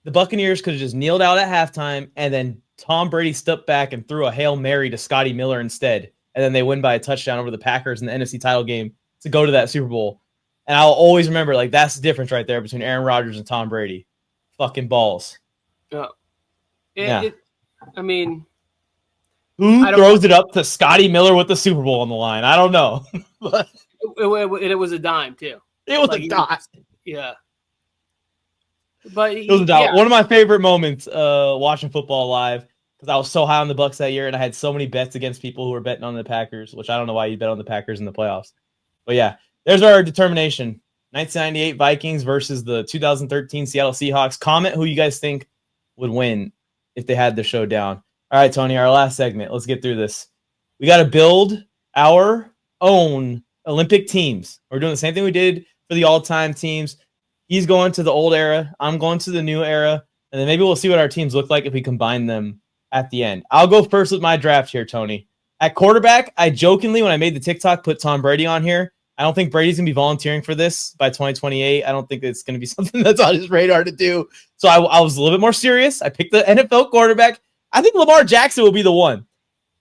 The Buccaneers could have just kneeled out at halftime and then Tom Brady stepped back and threw a Hail Mary to Scotty Miller instead. And then they win by a touchdown over the Packers in the NFC title game to go to that Super Bowl. And I'll always remember, like, that's the difference right there between Aaron Rodgers and Tom Brady. Fucking balls. Yeah. I mean, who throws it up to Scotty Miller with the Super Bowl on the line? I don't know. But it was a dime, too. It was like a dime. Yeah. But it was a dime. Yeah. One of my favorite moments watching football live, because I was so high on the Bucs that year, and I had so many bets against people who were betting on the Packers, which I don't know why you bet on the Packers in the playoffs. But yeah, there's our determination. 1998 Vikings versus the 2013 Seattle Seahawks. Comment who you guys think would win if they had the showdown. All right, Tony, our last segment. Let's get through this. We got to build our own Olympic teams. We're doing the same thing we did for the all-time teams. He's going to the old era. I'm going to the new era. And then maybe we'll see what our teams look like if we combine them at the end. I'll go first with my draft here, Tony. At quarterback, I jokingly, when I made the TikTok, put Tom Brady on here. I don't think Brady's going to be volunteering for this by 2028. I don't think it's going to be something that's on his radar to do. So I was a little bit more serious. I picked the NFL quarterback. I think Lamar Jackson will be the one.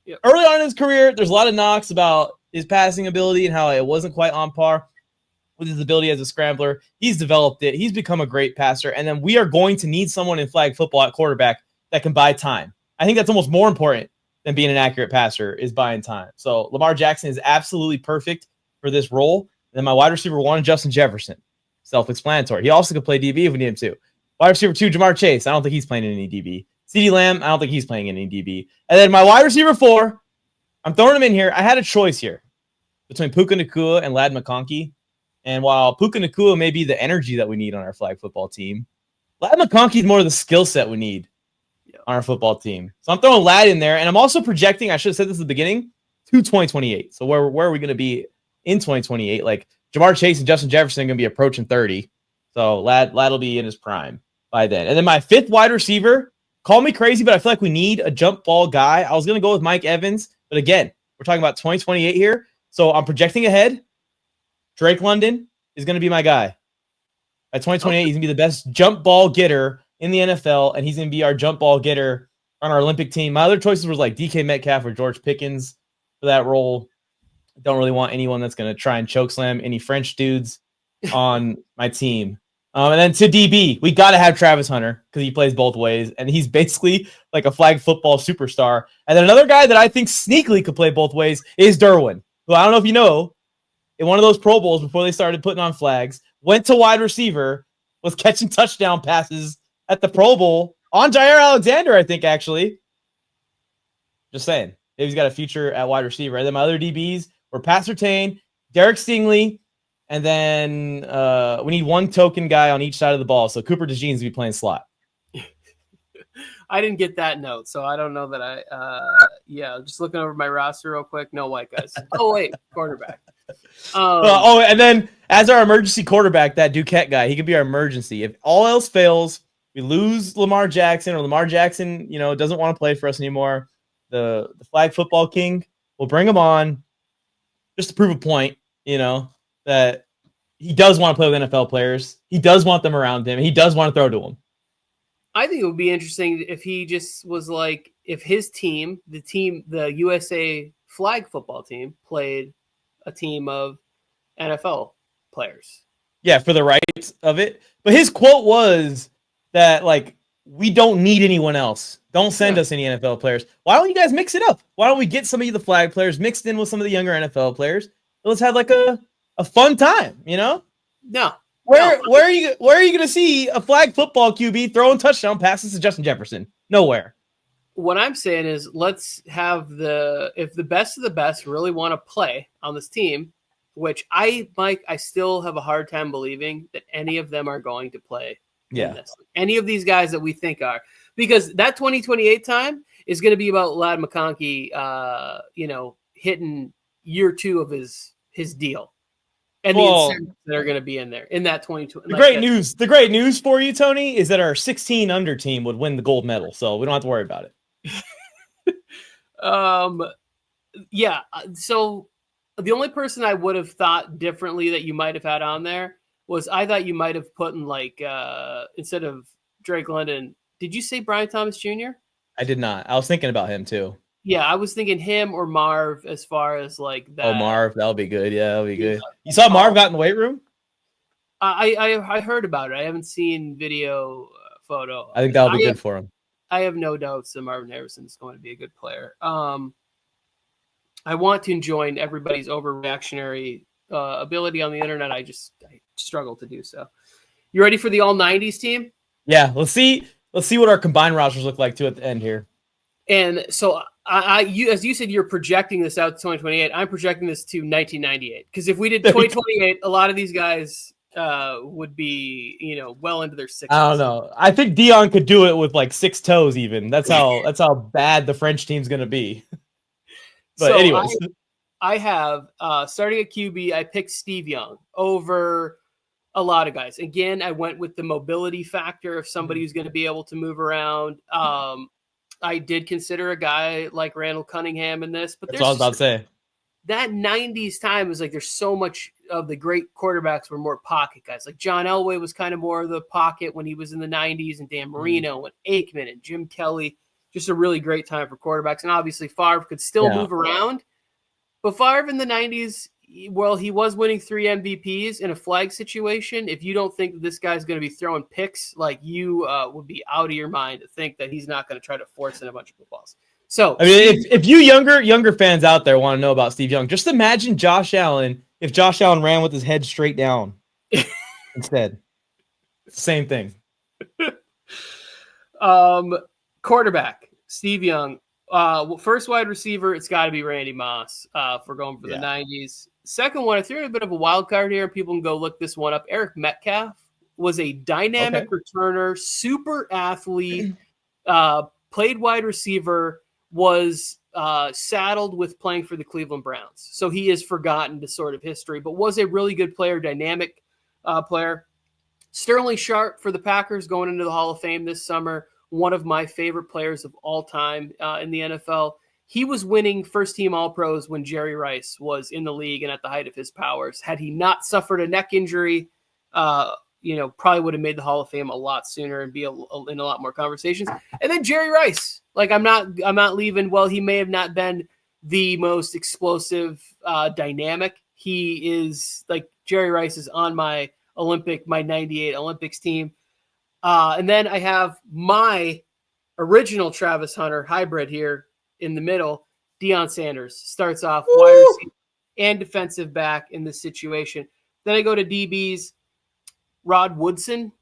Yep. Early on in his career, there's a lot of knocks about his passing ability and how it wasn't quite on par with his ability as a scrambler. He's developed it. He's become a great passer. And then we are going to need someone in flag football at quarterback that can buy time. I think that's almost more important than being an accurate passer is buying time. So Lamar Jackson is absolutely perfect for this role. And then my wide receiver 1, Justin Jefferson. Self-explanatory. He also could play DB if we need him to. Wide receiver 2, Jamar Chase. I don't think he's playing in any DB. CeeDee Lamb, I don't think he's playing in any DB. And then my wide receiver 4, I'm throwing him in here. I had a choice here between Puka Nacua and Ladd McConkey. And while Puka Nacua may be the energy that we need on our flag football team, Ladd McConkey is more of the skill set we need on our football team. So I'm throwing Ladd in there. And I'm also projecting, I should have said this at the beginning, to 2028. So where are we going to be in 2028? Like Jamar Chase and Justin Jefferson are going to be approaching 30. So Ladd will be in his prime by then. And then my 5th wide receiver, call me crazy, but I feel like we need a jump ball guy. I was going to go with Mike Evans. But again, we're talking about 2028 here. So I'm projecting ahead. Drake London is going to be my guy. By 2028, he's going to be the best jump ball getter in the NFL, and he's going to be our jump ball getter on our Olympic team. My other choices were like DK Metcalf or George Pickens for that role. I don't really want anyone that's going to try and chokeslam any French dudes on my team. And then to DB, we got to have Travis Hunter because he plays both ways, and he's basically like a flag football superstar. And then another guy that I think sneakily could play both ways is Derwin, who I don't know if you know, in one of those Pro Bowls before they started putting on flags, went to wide receiver, was catching touchdown passes at the Pro Bowl on Jaire Alexander, I think, actually. Just saying. He's got a future at wide receiver. And then my other DBs were Pat Surtain, Derek Stingley, and then we need one token guy on each side of the ball. So Cooper DeJean's to be playing slot. I didn't get that note, so I don't know that just looking over my roster real quick. No white guys. Oh, wait, quarterback. And then as our emergency quarterback, that Duquette guy, he could be our emergency. If all else fails, we lose Lamar Jackson, or Lamar Jackson, doesn't want to play for us anymore. The flag football king, we'll bring him on just to prove a point, that he does want to play with NFL players. He does want them around him. He does want to throw to them. I think it would be interesting if he just was like, if his team, the USA flag football team, played a team of NFL players. Yeah, for the rights of it. But his quote was that, like, we don't need anyone else. Don't send us any NFL players. Why don't you guys mix it up? Why don't we get some of the flag players mixed in with some of the younger NFL players? Let's have like a fun time, No. Where are you going to see a flag football QB throwing touchdown passes to Justin Jefferson? Nowhere. What I'm saying is, let's have if the best of the best really want to play on this team, which Mike, I still have a hard time believing that any of them are going to play. Yeah. Any of these guys that we think are, because that 2028 time is going to be about Ladd McConkey, hitting year 2 of his deal. And the incentives that are going to be in there in that 2020. The great news for you, Tony, is that our 16 under team would win the gold medal, so we don't have to worry about it. Yeah. So the only person I would have thought differently that you might have had on there was, I thought you might have put in instead of Drake London. Did you say Brian Thomas Jr.? I did not. I was thinking about him too. Yeah, I was thinking him or Marv as far as like that. Oh, Marv, that'll be good. Yeah, that'll be good. You saw Marv got in the weight room? I heard about it. I haven't seen video photo. I think that'll be good for him. I have no doubts that Marvin Harrison is going to be a good player. I want to join everybody's overreactionary ability on the internet. I struggle to do so. You ready for the all 90s team? Yeah, let's see what our combined rosters look like too at the end here. And so you, as you said, you're projecting this out to 2028. I'm projecting this to 1998 because if we did 2028, a lot of these guys would be well into their 60s. I don't know. I think Dion could do it with like 6 toes even. That's how bad the French team's gonna be. But anyways, I have starting at QB. I picked Steve Young over a lot of guys. Again, I went with the mobility factor of somebody who's going to be able to move around. I did consider a guy like Randall Cunningham in this, but that's what I was about to say. That 90s time was like there's so much of the great quarterbacks were more pocket guys. Like John Elway was kind of more of the pocket when he was in the 90s, and Dan Marino and Aikman and Jim Kelly. Just a really great time for quarterbacks. And obviously Favre could still move around. But Favre in the 90s, well, he was winning 3 MVPs in a flag situation. If you don't think that this guy's going to be throwing picks, like you would be out of your mind to think that he's not going to try to force in a bunch of footballs. So, I mean, if you younger fans out there want to know about Steve Young, just imagine Josh Allen if Josh Allen ran with his head straight down instead. Same thing. Quarterback, Steve Young. First wide receiver, it's got to be Randy Moss if we're going for the 90s. Second one, I threw a bit of a wild card here. People can go look this one up. Eric Metcalf was a dynamic returner, super athlete, played wide receiver, was saddled with playing for the Cleveland Browns. So he is forgotten to sort of history, but was a really good player, dynamic player. Sterling Sharp for the Packers going into the Hall of Fame this summer. One of my favorite players of all time in the NFL. He was winning first-team All-Pros when Jerry Rice was in the league and at the height of his powers. Had he not suffered a neck injury, probably would have made the Hall of Fame a lot sooner and be in a lot more conversations. And then Jerry Rice, like I'm not leaving. Well, he may have not been the most explosive, dynamic. He is like Jerry Rice is on my 98 Olympics team. And then I have my original Travis Hunter hybrid here in the middle. Deion Sanders starts off wide receiver and defensive back in this situation. Then I go to DBs. Rod Woodson,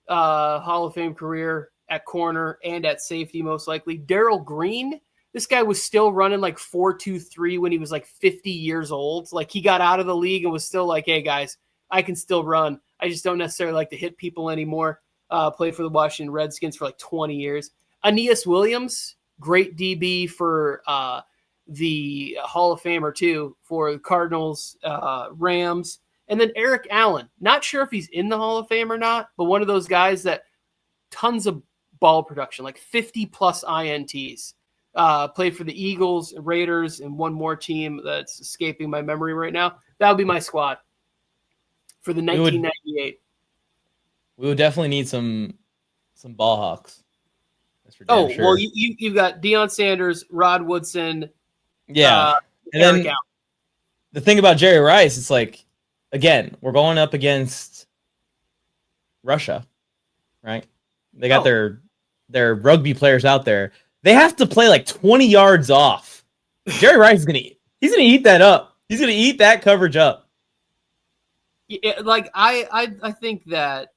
Hall of Fame career at corner and at safety, most likely. Darrell Green. This guy was still running like 4.23 when he was like 50 years old. Like he got out of the league and was still like, hey guys, I can still run. I just don't necessarily like to hit people anymore. Played for the Washington Redskins for like 20 years. Aeneas Williams, great DB for the Hall of Famer too, for the Cardinals, Rams. And then Eric Allen, not sure if he's in the Hall of Fame or not, but one of those guys that tons of ball production, like 50 plus INTs. Played for the Eagles, Raiders, and one more team that's escaping my memory right now. That would be my squad for the 1998. We would definitely need some ball hawks. That's for damn sure. Well, you've got Deion Sanders, Rod Woodson. Yeah. And Eric then Allen. The thing about Jerry Rice, it's like, again, we're going up against Russia, right? They got their rugby players out there. They have to play like 20 yards off. Jerry Rice is he's gonna eat that up. He's gonna eat that coverage up. Yeah, like I think that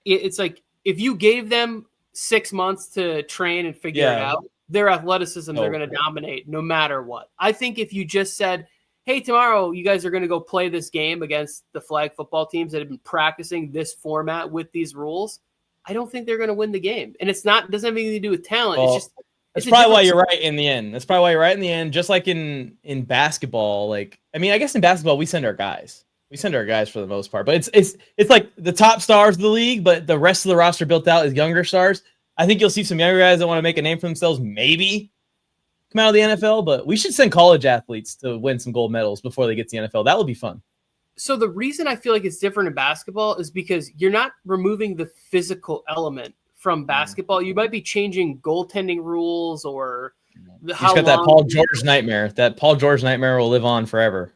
it's like if you gave them 6 months to train and figure it out, their athleticism, they're going to dominate no matter what. I think if you just said, hey, tomorrow you guys are going to go play this game against the flag football teams that have been practicing this format with these rules, I don't think they're going to win the game. And doesn't have anything to do with talent. Well, it's probably why you're right in the end. That's probably why you're right in the end. Just like in basketball, I guess in basketball we send our guys. We send our guys for the most part, but it's like the top stars of the league, but the rest of the roster built out is younger stars. I think you'll see some younger guys that want to make a name for themselves, maybe come out of the NFL, but we should send college athletes to win some gold medals before they get to the NFL. That would be fun. So the reason I feel like it's different in basketball is because you're not removing the physical element from basketball. You might be changing goaltending rules or how got that Paul George nightmare. That Paul George nightmare will live on forever.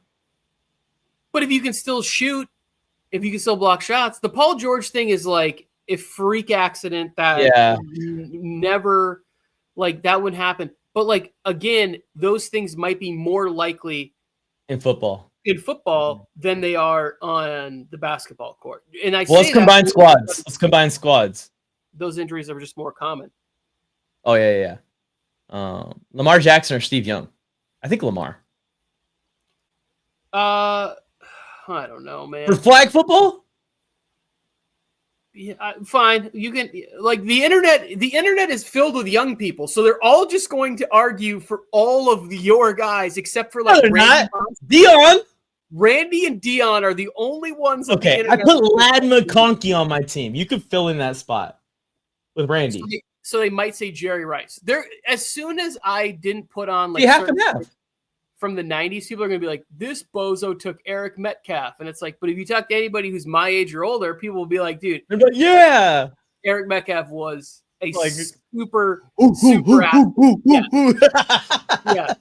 But if you can still shoot, if you can still block shots, the Paul George thing is like a freak accident that never, like, that wouldn't happen. But, like, again, those things might be more likely in football than they are on the basketball court. And let's combine squads. Let's combine squads. Those injuries are just more common. Oh, yeah. Lamar Jackson or Steve Young? I think Lamar. I don't know, man. For flag football? Yeah, fine. You can, like, the internet is filled with young people, so they're all just going to argue for all of your guys except for like Randy and Dion are the only ones. Okay, I put Lad McConkey on my team. You could fill in that spot with Randy. So they might say Jerry Rice. There, as soon as I didn't put on like from the 90s, people are going to be like, this bozo took Eric Metcalf. And it's like, but if you talk to anybody who's my age or older, people will be like, dude, yeah, Eric Metcalf was a super athlete. Yeah,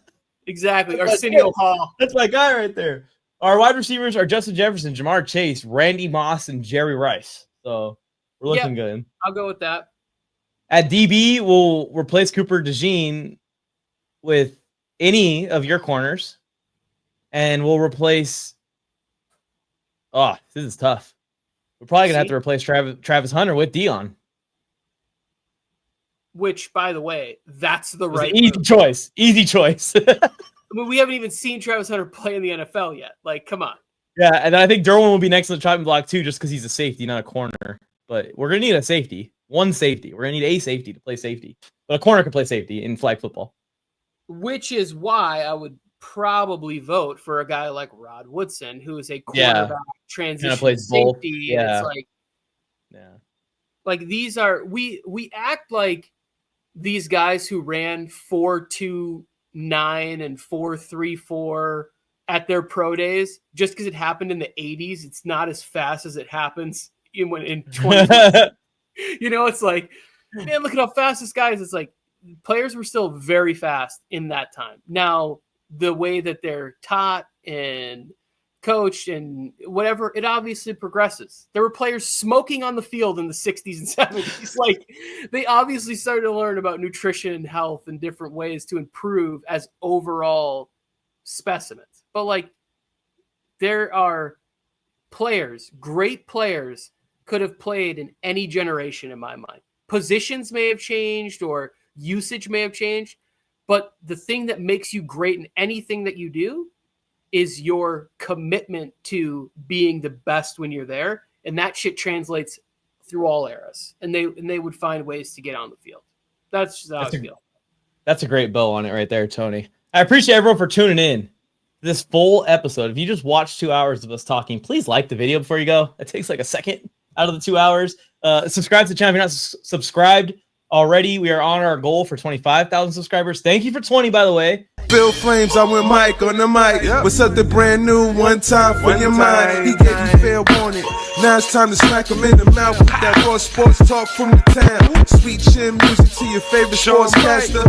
exactly. Arsenio Hall. That's my guy right there. Our wide receivers are Justin Jefferson, Jamar Chase, Randy Moss, and Jerry Rice. So we're looking good. I'll go with that. At DB, we'll replace Cooper DeJean with any of your corners, and we'll replace. Oh, this is tough. We're probably gonna have to replace Travis Hunter with Dion. Which, by the way, that's the right easy choice. Easy choice. I mean, we haven't even seen Travis Hunter play in the NFL yet. Like, come on. Yeah, and I think Derwin will be next on the chopping block too, just because he's a safety, not a corner. But we're gonna need a safety. One safety. We're gonna need a safety to play safety. But a corner can play safety in flag football. Which is why I would probably vote for a guy like Rod Woodson, who is a cornerback transition safety. Yeah. It's like, like these are we act like these guys who ran 4.29 and 4.34 at their pro days, just because it happened in the 80s, it's not as fast as it happens in 2020. You know, it's like, man, look at how fast this guy is. It's like, players were still very fast in that time. Now, the way that they're taught and coached and whatever, it obviously progresses. There were players smoking on the field in the 60s and 70s. Like, they obviously started to learn about nutrition and health and different ways to improve as overall specimens. But, like, there are players, great players, could have played in any generation in my mind. Positions may have changed or usage may have changed, but the thing that makes you great in anything that you do is your commitment to being the best when you're there, and that shit translates through all eras. And they would find ways to get on the field. That's just how I feel. That's a great bow on it right there, Tony. I appreciate everyone for tuning in to this full episode. If you just watched 2 hours of us talking, please like the video before you go. It takes like a second out of the 2 hours. Subscribe to the channel if you're not subscribed already. We are on our goal for 25,000 subscribers. Thank you for 20, by the way. Bill Flames, I'm with Mike on the mic. What's up, the brand new one time for your mind? He gave you fair warning. Now it's time to smack him in the mouth with that raw sports talk from the town. Sweet chin music to your favorite sportscaster.